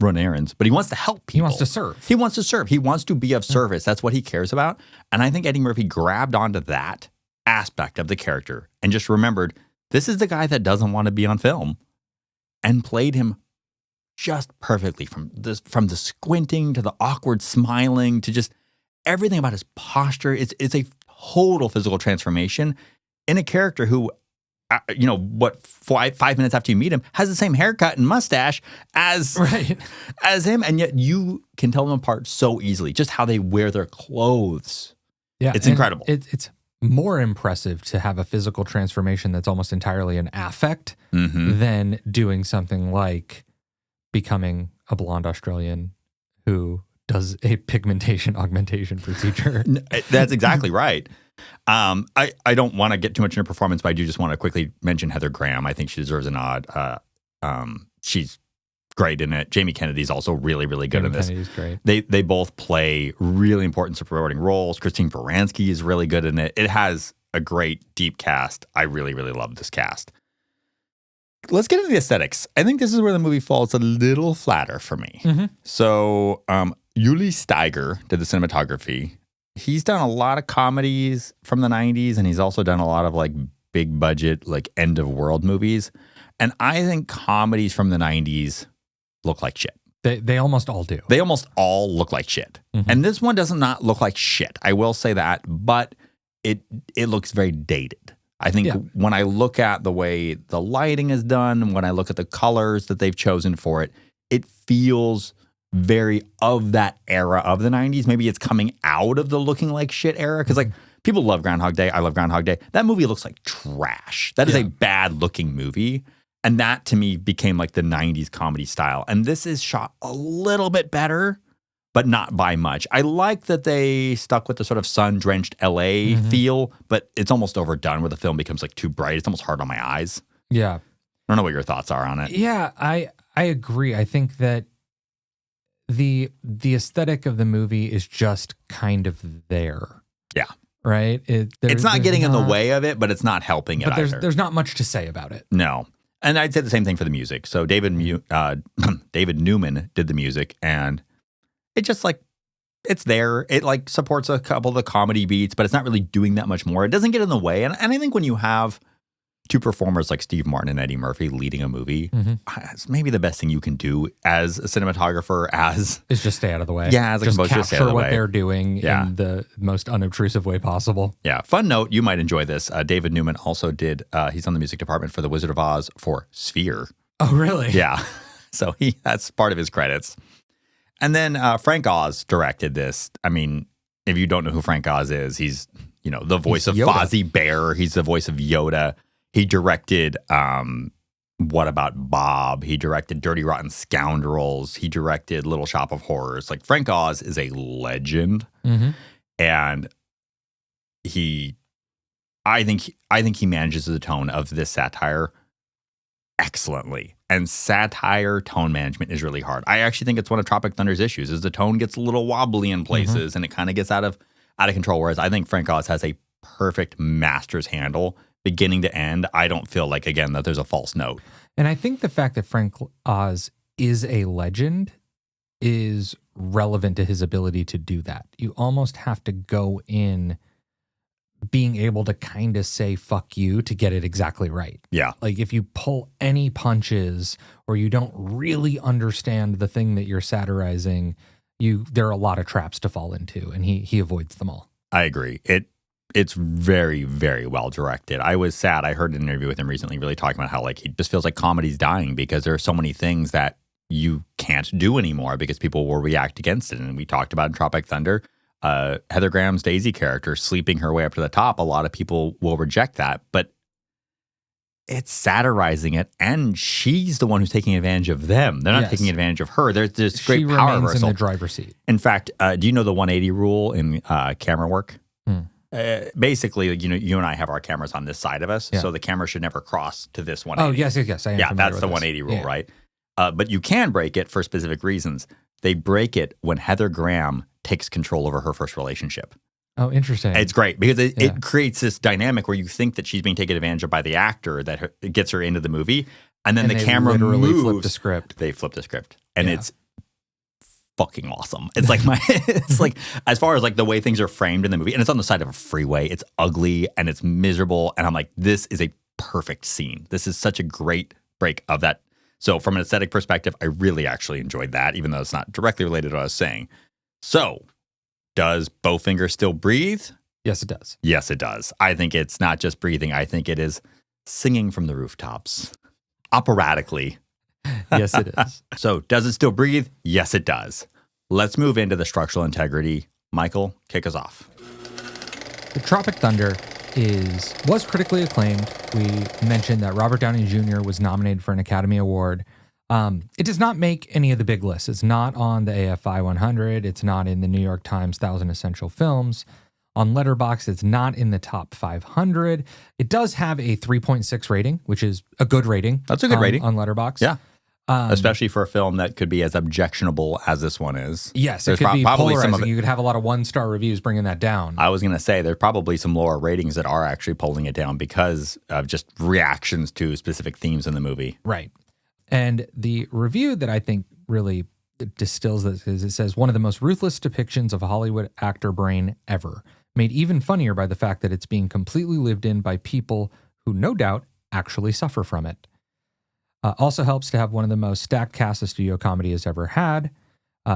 run errands, but he wants to help people. He wants to serve. He wants to serve. He wants to be of service. That's what he cares about. And I think Eddie Murphy grabbed onto that aspect of the character and just remembered, this is the guy that doesn't want to be on film, and played him just perfectly, from the squinting to the awkward smiling to just everything about his posture. It's a total physical transformation in a character who, 5 minutes after you meet him, has the same haircut and mustache as him, and yet you can tell them apart so easily. Just how they wear their clothes. Yeah, it's incredible. It's more impressive to have a physical transformation that's almost entirely an affect than doing something like becoming a blonde Australian who does a pigmentation augmentation procedure. That's exactly right. I don't want to get too much in her performance, but I do just want to quickly mention Heather Graham. I think she deserves a nod. She's great in it. Jamie Kennedy's also really, really good in this. Kennedy's great. They both play really important supporting roles. Christine Baranski is really good in it. It has a great deep cast. I really, really love this cast. Let's get into the aesthetics. I think this is where the movie falls a little flatter for me. So Uli Steiger did the cinematography. He's done a lot of comedies from the 90s, and he's also done a lot of like big budget, like end of world movies. And I think comedies from the 90s look like shit. They almost all do. They almost all look like shit. And this one does not look like shit. I will say that, but it looks very dated. I think when I look at the way the lighting is done, when I look at the colors that they've chosen for it, it feels very of that era of the 90s. Maybe it's coming out of the looking like shit era. Because like people love Groundhog Day. I love Groundhog Day. That movie looks like trash. That is a bad looking movie. And that to me became like the 90s comedy style. And this is shot a little bit better, but not by much. I like that they stuck with the sort of sun-drenched LA feel, but it's almost overdone where the film becomes like too bright. It's almost hard on my eyes. Yeah. I don't know what your thoughts are on it. Yeah, I agree. I think that the aesthetic of the movie is just kind of there. Yeah. Right? It's not getting in the way of it, but it's not helping it but either. There's not much to say about it. No. And I'd say the same thing for the music. So David Newman did the music, and it just like, it's there. It like supports a couple of the comedy beats, but it's not really doing that much more. It doesn't get in the way. And I think when you have two performers like Steve Martin and Eddie Murphy leading a movie, it's maybe the best thing you can do as a cinematographer, is just stay out of the way. Yeah, as a just composer, just stay out of capture the what way. they're doing in the most unobtrusive way possible. Yeah. Fun note, you might enjoy this. David Newman also did, he's on the music department for The Wizard of Oz for Sphere. Oh, really? Yeah. So that's part of his credits. And then Frank Oz directed this. I mean, if you don't know who Frank Oz is, he's, the voice of Yoda. Fozzie Bear. He's the voice of Yoda. He directed What About Bob? He directed Dirty Rotten Scoundrels. He directed Little Shop of Horrors. Like, Frank Oz is a legend. And I think he manages the tone of this satire excellently. And satire tone management is really hard. I actually think it's one of Tropic Thunder's issues is the tone gets a little wobbly in places and it kind of gets out of control. Whereas I think Frank Oz has a perfect master's handle beginning to end. I don't feel like, again, that there's a false note. And I think the fact that Frank Oz is a legend is relevant to his ability to do that. You almost have to go in being able to kind of say fuck you to get it exactly right. Yeah. Like if you pull any punches or you don't really understand the thing that you're satirizing, there are a lot of traps to fall into, and he avoids them all. I agree. It's very, very well directed. I was sad. I heard an interview with him recently really talking about how like he just feels like comedy's dying because there are so many things that you can't do anymore because people will react against it. And we talked about in Tropic Thunder, Heather Graham's Daisy character sleeping her way up to the top. A lot of people will reject that, but it's satirizing it, and she's the one who's taking advantage of them. They're not taking advantage of her. There's this great power remains reversal. in the driver's seat. In fact, do you know the 180 rule in camera work? Basically, you and I have our cameras on this side of us, so the camera should never cross to this 180. Oh, yes. I am yeah, that's the 180 rule, right? But you can break it for specific reasons. They break it when Heather Graham takes control over her first relationship. Oh, interesting. It's great because it creates this dynamic where you think that she's being taken advantage of by the actor that gets her into the movie, and then the camera moves. Flip the script. They flip the script, and it's fucking awesome. It's like it's like as far as like the way things are framed in the movie, and it's on the side of a freeway. It's ugly and it's miserable, and I'm like, this is a perfect scene. This is such a great break of that. So from an aesthetic perspective, I really actually enjoyed that, even though it's not directly related to what I was saying. So, does Bowfinger still breathe? Yes, it does. Yes, it does. I think it's not just breathing. I think it is singing from the rooftops, operatically. Yes, it is. So, does it still breathe? Yes, it does. Let's move into the structural integrity. Michael, kick us off. The Tropic Thunder was critically acclaimed. We mentioned that Robert Downey Jr. was nominated for an Academy Award. It does not make any of the big lists. It's not on the AFI 100. It's not in the New York Times 1,000 Essential Films. On Letterboxd, it's not in the top 500. It does have a 3.6 rating, which is a good rating. That's a good rating. On Letterboxd. Yeah. Especially for a film that could be as objectionable as this one is. Yes, There's it could be probably some of polarizing. it. You could have a lot of one-star reviews bringing that down. I was going to say there's probably some lower ratings that are actually pulling it down because of just reactions to specific themes in the movie. Right. And the review that I think really distills this is it says, one of the most ruthless depictions of Hollywood actor brain ever, made even funnier by the fact that it's being completely lived in by people who no doubt actually suffer from it. Also helps to have one of the most stacked casts a studio comedy has ever had.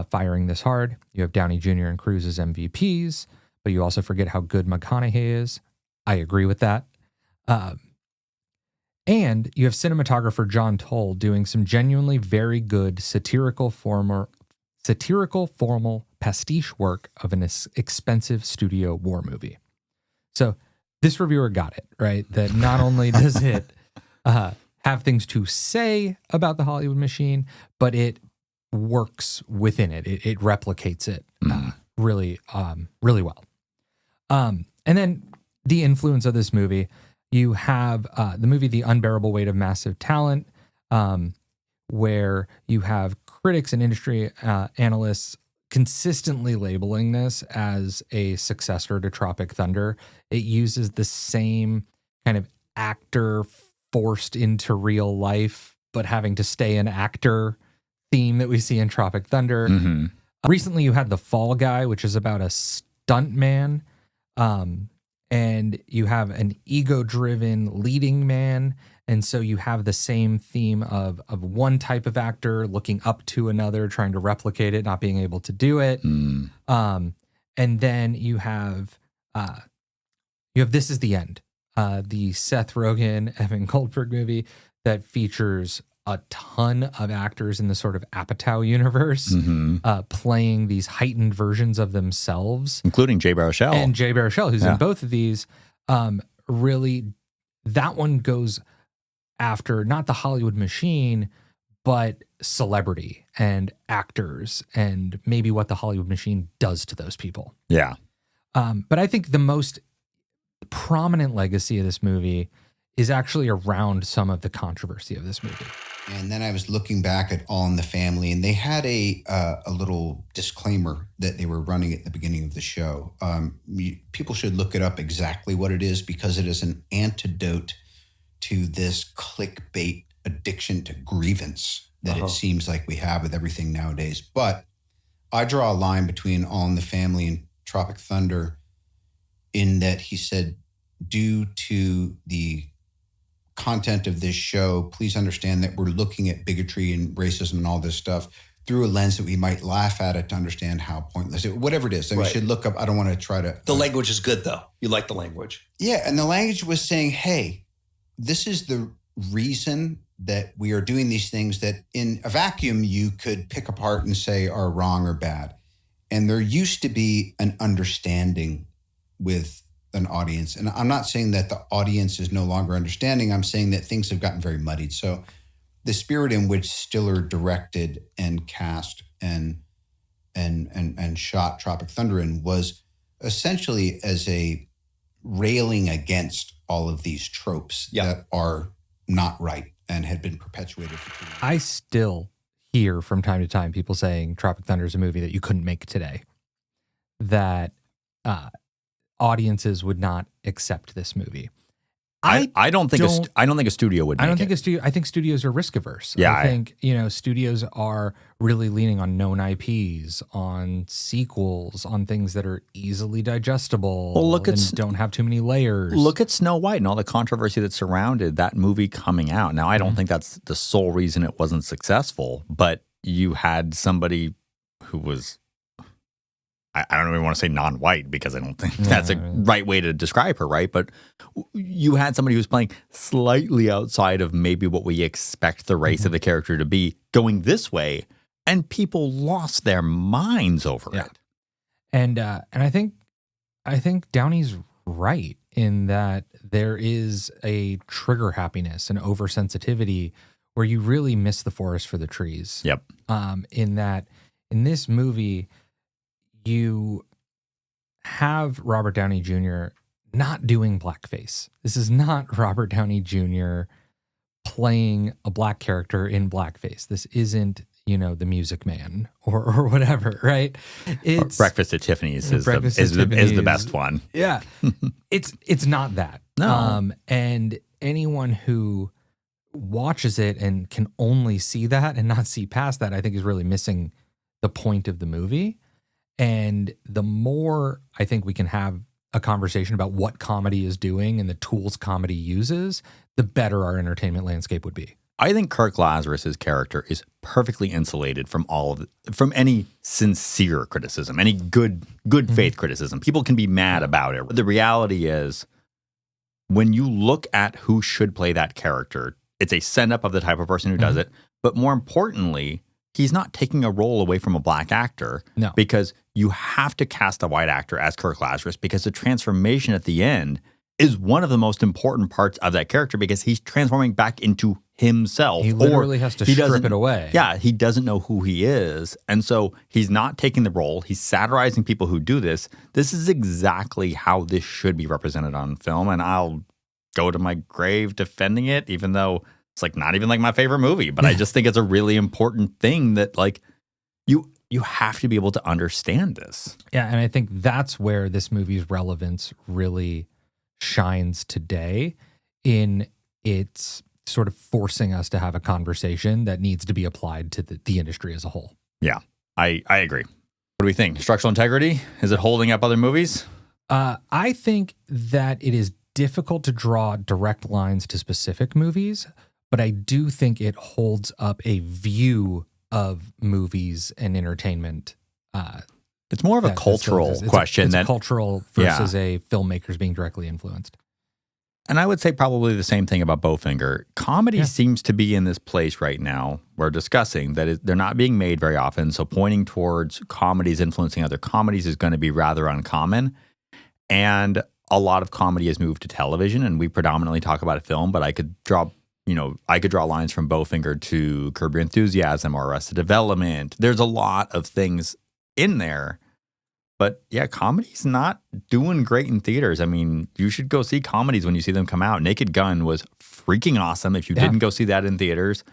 Firing this hard, you have Downey Jr. and Cruise as MVPs, but you also forget how good McConaughey is. I agree with that. And you have cinematographer John Toll doing some genuinely very good satirical formal pastiche work of an expensive studio war movie. So this reviewer got it, right? That not only does it have things to say about the Hollywood machine, but it works within it. It replicates it really well. And then the influence of this movie, you have the movie The Unbearable Weight of Massive Talent, where you have critics and industry analysts consistently labeling this as a successor to Tropic Thunder. It uses the same kind of actor forced into real life, but having to stay an actor theme that we see in Tropic Thunder. Mm-hmm. Recently, you had The Fall Guy, which is about a stuntman, and you have an ego-driven leading man. And so you have the same theme of one type of actor looking up to another, trying to replicate it, not being able to do it. And then you have This Is the End, the Seth Rogen, Evan Goldberg movie that features a ton of actors in the sort of Apatow universe playing these heightened versions of themselves. Including Jay Baruchel. And Jay Baruchel, who's in both of these. Really, that one goes after not the Hollywood machine, but celebrity and actors and maybe what the Hollywood machine does to those people. Yeah. But I think the most prominent legacy of this movie is actually around some of the controversy of this movie. And then I was looking back at All in the Family, and they had a little disclaimer that they were running at the beginning of the show. People should look it up exactly what it is, because it is an antidote to this clickbait addiction to grievance that it seems like we have with everything nowadays. But I draw a line between All in the Family and Tropic Thunder in that he said, due to the content of this show, please understand that we're looking at bigotry and racism and all this stuff through a lens that we might laugh at it to understand how pointless it, whatever it is. So we should look up. I don't want to try to. The language is good, though. You like the language. Yeah. And the language was saying, hey, this is the reason that we are doing these things that in a vacuum you could pick apart and say are wrong or bad. And there used to be an understanding with an audience. And I'm not saying that the audience is no longer understanding. I'm saying that things have gotten very muddied. So the spirit in which Stiller directed and cast and shot Tropic Thunder in was essentially as a railing against all of these tropes that are not right and had been perpetuated for too long. I still hear from time to time people saying Tropic Thunder is a movie that you couldn't make today, that audiences would not accept this movie. I don't think a studio would. I think studios are risk averse. Yeah, I think studios are really leaning on known IPs, on sequels, on things that are easily digestible. Well, and don't have too many layers. Look at Snow White and all the controversy that surrounded that movie coming out. Now, I don't think that's the sole reason it wasn't successful, but you had somebody who was, I don't even want to say non-white because I don't think that's a right way to describe her, right? But you had somebody who's playing slightly outside of maybe what we expect the race of the character to be going this way, and people lost their minds over it. And I think Downey's right in that there is a trigger happiness and oversensitivity where you really miss the forest for the trees. Yep. In that, in this movie, you have Robert Downey Jr. not doing blackface. This is not Robert Downey Jr. playing a black character in blackface. This isn't, the Music Man or whatever, right? It's Breakfast at Tiffany's is the best one. Yeah. It's not that. No. And anyone who watches it and can only see that and not see past that, I think is really missing the point of the movie. And the more I think we can have a conversation about what comedy is doing and the tools comedy uses, the better our entertainment landscape would be. I think Kirk Lazarus' character is perfectly insulated from from any sincere criticism, any good faith criticism. People can be mad about it. The reality is, when you look at who should play that character, it's a send up of the type of person who does it. But more importantly, he's not taking a role away from a black actor. No. Because you have to cast a white actor as Kirk Lazarus, because the transformation at the end is one of the most important parts of that character, because he's transforming back into himself. He literally has to strip it away. Yeah, he doesn't know who he is. And so he's not taking the role. He's satirizing people who do this. This is exactly how this should be represented on film. And I'll go to my grave defending it, even though it's like not even like my favorite movie. But I just think it's a really important thing that like you have to be able to understand this. Yeah, and I think that's where this movie's relevance really shines today in its sort of forcing us to have a conversation that needs to be applied to the industry as a whole. Yeah, I agree. What do we think? Structural integrity? Is it holding up other movies? I think that it is difficult to draw direct lines to specific movies, but I do think it holds up a view of movies and entertainment. It's more of a cultural question. It's cultural versus a filmmakers being directly influenced. And I would say probably the same thing about Bowfinger. Comedy seems to be in this place right now. We're discussing that they're not being made very often. So pointing towards comedies influencing other comedies is going to be rather uncommon. And a lot of comedy has moved to television, and we predominantly talk about a film, but I could draw lines from Bowfinger to Curb Your Enthusiasm or Arrested Development. There's a lot of things in there. But yeah, comedy's not doing great in theaters. I mean, you should go see comedies when you see them come out. Naked Gun was freaking awesome. If you didn't go see that in theaters,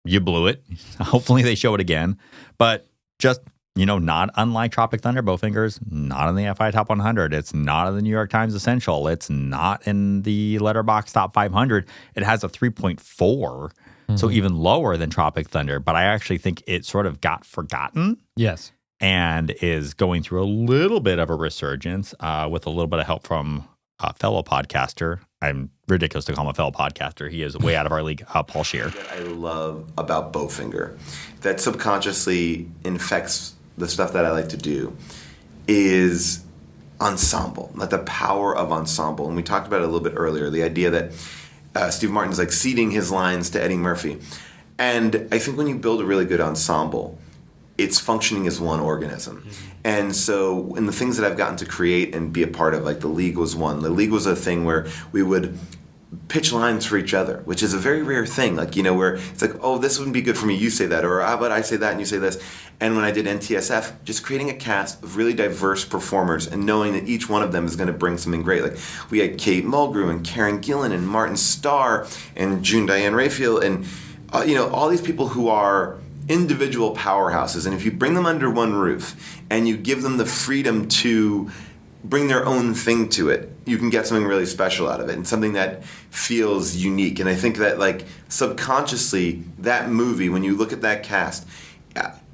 you blew it. Hopefully they show it again. But just, not unlike Tropic Thunder, Bowfinger's not in the FI Top 100. It's not in the New York Times Essential. It's not in the Letterboxd Top 500. It has a 3.4, so even lower than Tropic Thunder. But I actually think it sort of got forgotten. Yes. And is going through a little bit of a resurgence with a little bit of help from a fellow podcaster. I'm ridiculous to call him a fellow podcaster. He is way out of our league, Paul Scheer. What I love about Bowfinger that subconsciously infects the stuff that I like to do is ensemble, like the power of ensemble. And we talked about it a little bit earlier, the idea that Steve Martin's like ceding his lines to Eddie Murphy. And I think when you build a really good ensemble, it's functioning as one organism. Mm-hmm. And so in the things that I've gotten to create and be a part of, like The League was one. The League was a thing where we would pitch lines for each other, which is a very rare thing. Like, where it's like, oh, this wouldn't be good for me, you say that, or how about I say that and you say this. And when I did NTSF, just creating a cast of really diverse performers and knowing that each one of them is going to bring something great. Like we had Kate Mulgrew and Karen Gillan and Martin Starr and June Diane Raphael and, all these people who are individual powerhouses, and if you bring them under one roof and you give them the freedom to bring their own thing to it, you can get something really special out of it and something that feels unique. And I think that like subconsciously that movie, when you look at that cast,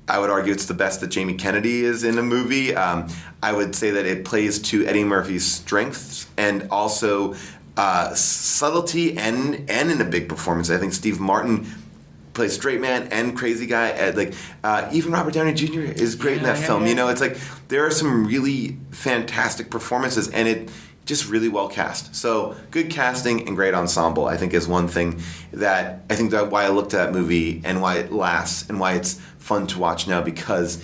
I would argue it's the best that Jamie Kennedy is in a movie. I would say that it plays to Eddie Murphy's strengths and also subtlety and in a big performance. I think Steve Martin plays straight man and crazy guy. Even Robert Downey Jr. is great in that film. It's like there are some really fantastic performances, and it just really well cast. So good casting and great ensemble, I think, is one thing that I think that why I looked at that movie and why it lasts and why it's fun to watch now, because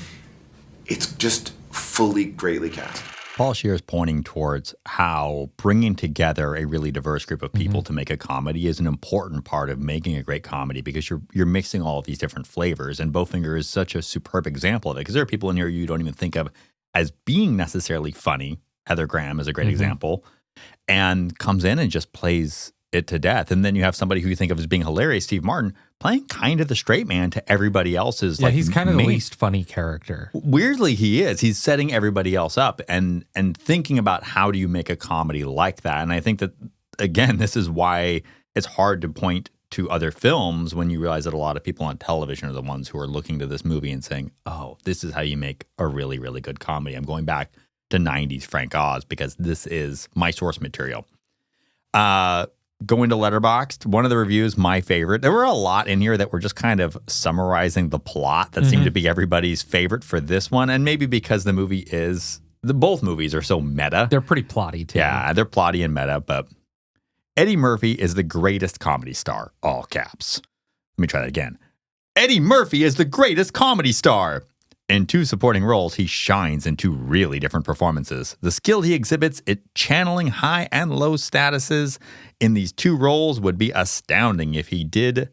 it's just fully greatly cast. Paul Scheer is pointing towards how bringing together a really diverse group of people to make a comedy is an important part of making a great comedy, because you're mixing all of these different flavors. And Bowfinger is such a superb example of it, because there are people in here you don't even think of as being necessarily funny. Heather Graham is a great example, and comes in and just plays it to death. And then you have somebody who you think of as being hilarious, Steve Martin, playing kind of the straight man to everybody else's. Yeah, he's kind of the least funny character. Weirdly, he is. He's setting everybody else up and thinking about how do you make a comedy like that. And I think that, again, this is why it's hard to point to other films when you realize that a lot of people on television are the ones who are looking to this movie and saying, oh, this is how you make a really, really good comedy. I'm going back to 90s Frank Oz because this is my source material. Going to Letterboxd, one of the reviews, my favorite. There were a lot in here that were just kind of summarizing the plot that seemed to be everybody's favorite for this one. And maybe because the movie both movies are so meta. They're pretty plotty too. Yeah, they're plotty and meta, but Eddie Murphy is the greatest comedy star, all caps. Let me try that again. Eddie Murphy is the greatest comedy star. In 2 supporting roles, he shines in 2 really different performances. The skill he exhibits at channeling high and low statuses in these 2 roles would be astounding if he did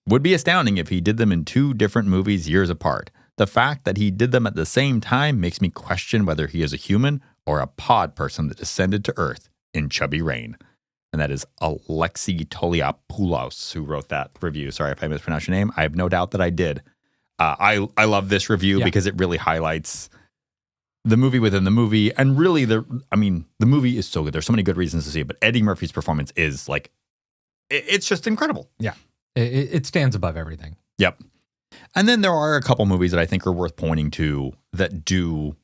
would be astounding if he did them in 2 different movies years apart. The fact that he did them at the same time makes me question whether he is a human or a pod person that descended to Earth in Chubby Rain. And that is Alexei Toliopoulos who wrote that review. Sorry if I mispronounced your name. I have no doubt that I did. I love this review because it really highlights the movie within the movie. And really, the movie is so good. There's so many good reasons to see it. But Eddie Murphy's performance is like, it's just incredible. Yeah. It stands above everything. Yep. And then there are a couple movies that I think are worth pointing to that do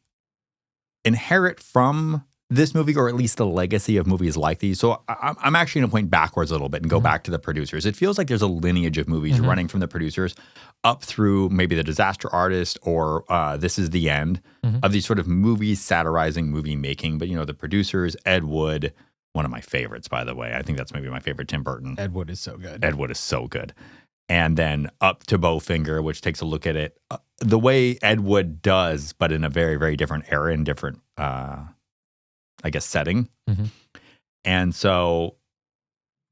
inherit from this movie, or at least the legacy of movies like these. So I'm actually going to point backwards a little bit and go back to the producers. It feels like there's a lineage of movies running from the producers up through maybe The Disaster Artist or This Is the End of these sort of movies satirizing movie making. But, the producers, Ed Wood, one of my favorites, by the way. I think that's maybe my favorite Tim Burton. Ed Wood is so good. Ed Wood is so good. And then up to Bowfinger, which takes a look at it the way Ed Wood does, but in a very, very different era and different setting. And so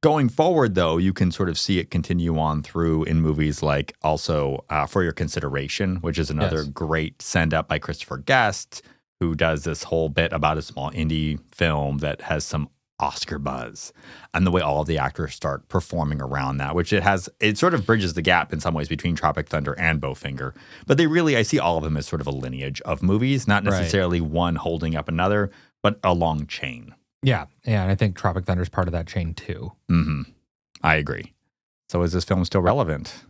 going forward, though, you can sort of see it continue on through in movies like also For Your Consideration, which is another great send up by Christopher Guest, who does this whole bit about a small indie film that has some Oscar buzz, and the way all of the actors start performing around that, which it sort of bridges the gap in some ways between Tropic Thunder and Bowfinger. But I see all of them as sort of a lineage of movies, not necessarily one holding up another, but a long chain. Yeah. And I think Tropic Thunder is part of that chain too. I agree. So is this film still relevant?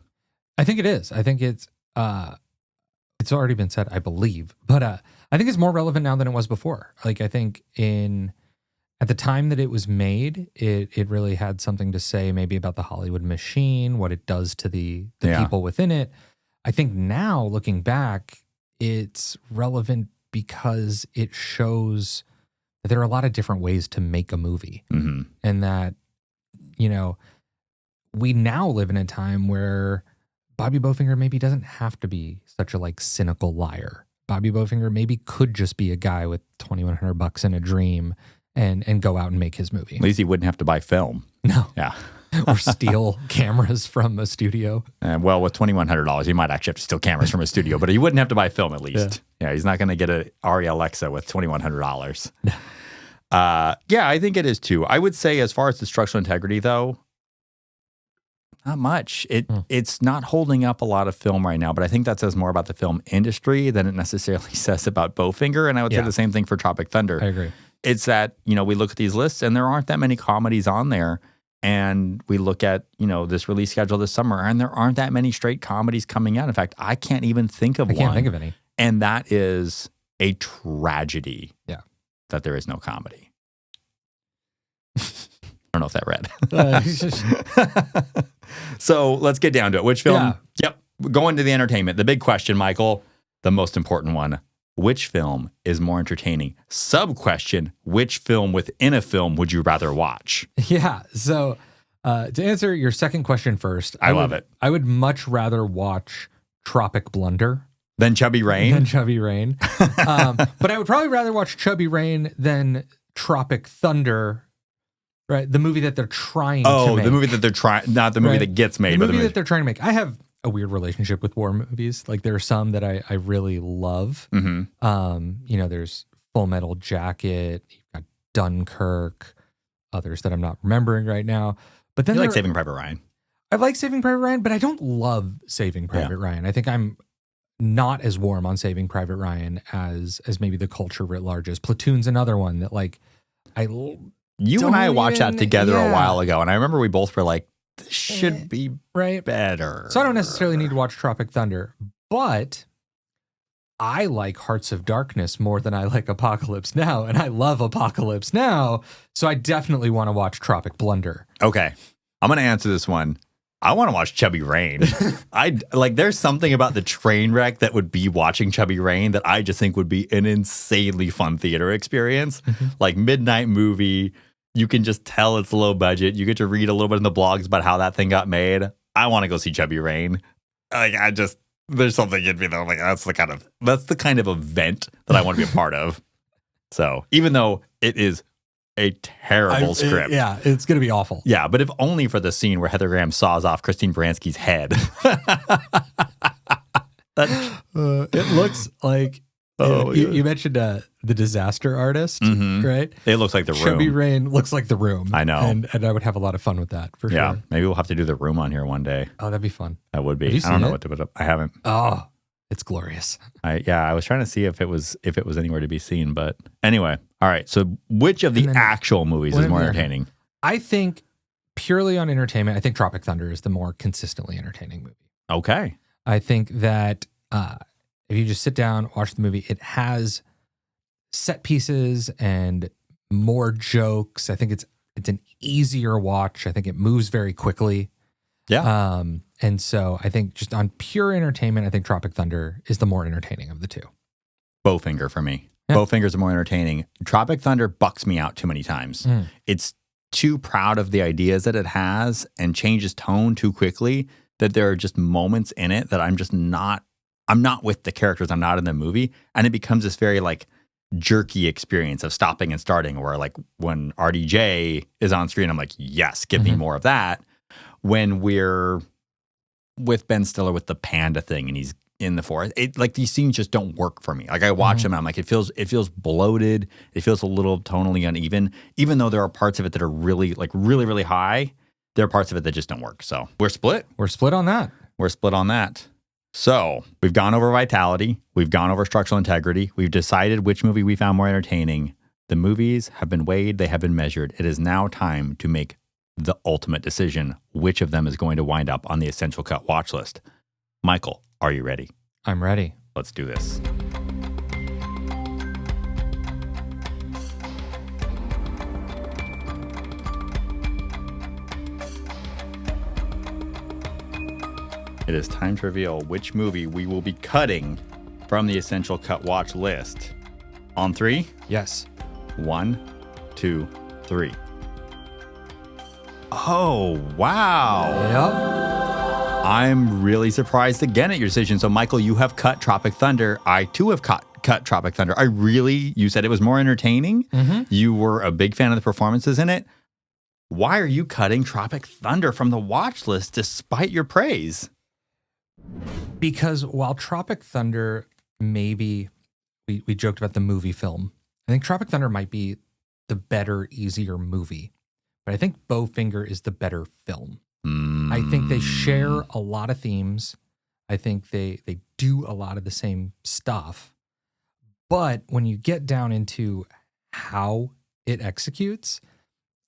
I think it is. I think it's already been said, I believe, but I think it's more relevant now than it was before. Like, I think at the time that it was made, it really had something to say maybe about the Hollywood machine, what it does to the people within it. I think now, looking back, it's relevant because it shows that there are a lot of different ways to make a movie. And that, we now live in a time where Bobby Bowfinger maybe doesn't have to be such a cynical liar. Bobby Bowfinger maybe could just be a guy with $2,100 in a dream and go out and make his movie. At least he wouldn't have to buy film. No. Yeah. Or steal cameras from a studio. Well, with $2,100, he might actually have to steal cameras from a studio, but he wouldn't have to buy film at least. Yeah, he's not going to get an Arri Alexa with $2,100. Yeah, I think it is too. I would say as far as the structural integrity, though, not much. It's not holding up a lot of film right now, but I think that says more about the film industry than it necessarily says about Bowfinger. And I would say the same thing for Tropic Thunder. I agree. It's that, we look at these lists and there aren't that many comedies on there. And we look at, this release schedule this summer and there aren't that many straight comedies coming out. In fact, I can't even think of one. I can't think of any. And that is a tragedy. Yeah. That there is no comedy. I don't know if that read. So let's get down to it. Which film? Yeah. Yep. Going to the entertainment. The big question, Michael, the most important one. Which film is more entertaining? Sub-question, which film within a film would you rather watch? Yeah. So to answer your second question first. I love it. I would much rather watch Tropic Blunder. Than Chubby Rain? But I would probably rather watch Chubby Rain than Tropic Thunder, right? The movie that they're trying to make. Oh, the movie that they're trying, not the movie that gets made. The movie that they're trying to make. I have a weird relationship with war movies. Like, there are some that I really love. There's Full Metal Jacket, you've got Dunkirk, others that I'm not remembering right now. But then you like Saving Private Ryan. I like Saving Private Ryan, but I don't love Saving Private Ryan. I think I'm not as warm on Saving Private Ryan as maybe the culture writ large is. Platoon's another one that you and I watched that together a while ago, and I remember we both were like, this should be better. So I don't necessarily need to watch Tropic Thunder, but I like Hearts of Darkness more than I like Apocalypse Now, and I love Apocalypse Now, so I definitely want to watch Tropic Blunder. Okay, I'm going to answer this one. I want to watch Chubby Rain. There's something about the train wreck that would be watching Chubby Rain that I just think would be an insanely fun theater experience. Like, midnight movie. You can just tell it's low budget. You get to read a little bit in the blogs about how that thing got made. I want to go see Chubby Rain. there's something in me that I'm like, that's the kind of event that I want to be a part of. So even though it is a terrible script. It's going to be awful. Yeah, but if only for the scene where Heather Graham saws off Christine Baranski's head. It looks like you mentioned the disaster artist, right? It looks like The Room. Chubby Rain looks like The Room. I know. And I would have a lot of fun with that, for Yeah, sure. maybe we'll have to do The Room on here one day. Oh, that'd be fun. That would be. Have you I don't seen know it? what to put up. I haven't. Oh, it's glorious. I was trying to see if it was anywhere to be seen, but anyway. All right. So which of the actual movies is more entertaining? I think purely on entertainment, I think Tropic Thunder is the more consistently entertaining movie. Okay. I think that if you just sit down, watch the movie, it has set pieces and more jokes. I think it's an easier watch. I think it moves very quickly. Yeah. And so I think just on pure entertainment, I think Tropic Thunder is the more entertaining of the two. Bowfinger for me. Yeah. Bowfinger's the more entertaining. Tropic Thunder bucks me out too many times. It's too proud of the ideas that it has and changes tone too quickly that there are just moments in it that I'm not with the characters. I'm not in the movie. And it becomes this very like jerky experience of stopping and starting where like when RDJ is on screen, I'm like, yes, give me more of that. When we're with Ben Stiller with the panda thing and he's in the forest, like these scenes just don't work for me. Like I watch them and I'm like, it feels bloated. It feels a little tonally uneven, even though there are parts of it that are really high. There are parts of it that just don't work. So we're split. We're split on that. So we've gone over vitality. We've gone over structural integrity. We've decided which movie we found more entertaining. The movies have been weighed. They have been measured. It is now time to make the ultimate decision. Which of them is going to wind up on the Essential Cut watch list? Michael, are you ready? I'm ready. Let's do this. It is time to reveal which movie we will be cutting from the Essential Cut watch list. On 3? Yes. 1, 2, 3. Oh, wow. Yep. I'm really surprised again at your decision. So, Michael, you have cut Tropic Thunder. I, too, have cut Tropic Thunder. You said it was more entertaining. You were a big fan of the performances in it. Why are you cutting Tropic Thunder from the watch list despite your praise? Because while Tropic Thunder, maybe we joked about the movie film, I think Tropic Thunder might be the better, easier movie. But I think Bowfinger is the better film. I think they share a lot of themes. I think they do a lot of the same stuff. But when you get down into how it executes,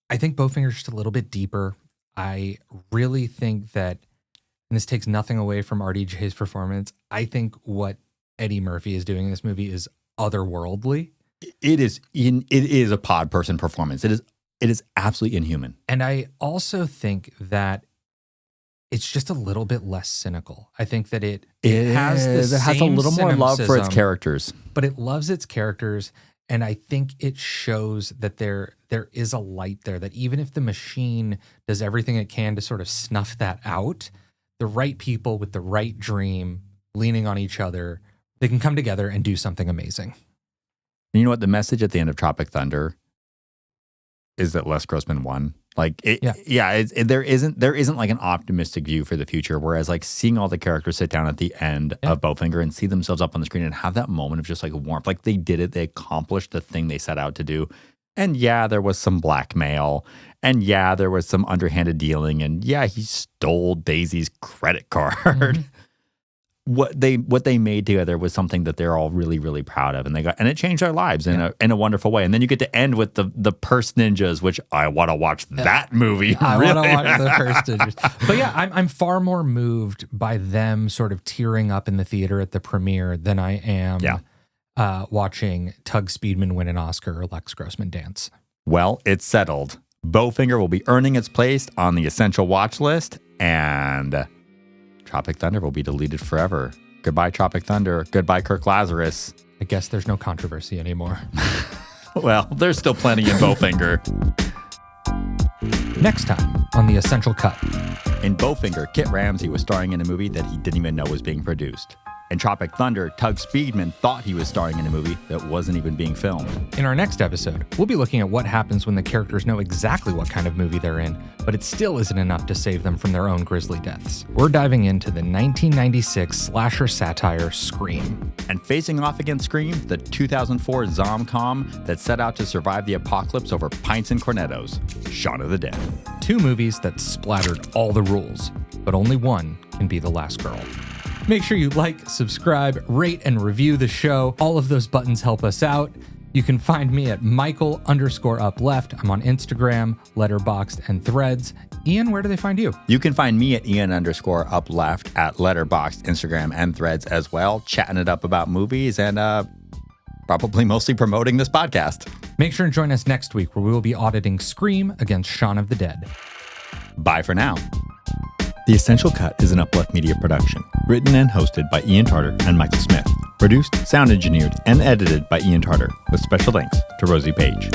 I think Bowfinger is just a little bit deeper. I really think that, and this takes nothing away from RDJ's performance, I think what Eddie Murphy is doing in this movie is otherworldly. It is a pod person performance. It is absolutely inhuman. And I also think that it's just a little bit less cynical. I think that it has a little more love for its characters. But it loves its characters. And I think it shows that there is a light there, that even if the machine does everything it can to sort of snuff that out, the right people with the right dream, leaning on each other, they can come together and do something amazing. You know what? The message at the end of Tropic Thunder is that Les Grossman won. Like, there isn't like an optimistic view for the future. Whereas, like, seeing all the characters sit down at the end of Bowfinger and see themselves up on the screen and have that moment of just like warmth, like they did it, they accomplished the thing they set out to do. And yeah, there was some blackmail, and yeah, there was some underhanded dealing, and yeah, he stole Daisy's credit card. What they made together was something that they're all really, really proud of, and it changed their lives in a wonderful way. And then you get to end with the Purse Ninjas, which I want to watch that movie. I want to watch the Purse Ninjas. But yeah, I'm far more moved by them sort of tearing up in the theater at the premiere than I am watching Tug Speedman win an Oscar or Lex Grossman dance. Well, it's settled. Bowfinger will be earning its place on the Essential Watch list, and Tropic Thunder will be deleted forever. Goodbye, Tropic Thunder. Goodbye, Kirk Lazarus. I guess there's no controversy anymore. Well, there's still plenty in Bowfinger. Next time on The Essential Cut. In Bowfinger, Kit Ramsey was starring in a movie that he didn't even know was being produced. In Tropic Thunder, Tug Speedman thought he was starring in a movie that wasn't even being filmed. In our next episode, we'll be looking at what happens when the characters know exactly what kind of movie they're in, but it still isn't enough to save them from their own grisly deaths. We're diving into the 1996 slasher satire Scream. And facing off against Scream, the 2004 zom-com that set out to survive the apocalypse over pints and cornettos, Shaun of the Dead. 2 movies that splattered all the rules, but only one can be the last girl. Make sure you like, subscribe, rate, and review the show. All of those buttons help us out. You can find me at Michael_upleft. I'm on Instagram, Letterboxd, and Threads. Ian, where do they find you? You can find me at Ian_upleft at Letterboxd, Instagram, and Threads as well, chatting it up about movies and probably mostly promoting this podcast. Make sure and join us next week where we will be auditing Scream against Shaun of the Dead. Bye for now. The Essential Cut is an Uplift Media production, written and hosted by Ian Tarter and Michael Smith. Produced, sound engineered, and edited by Ian Tarter, with special thanks to Rosie Page.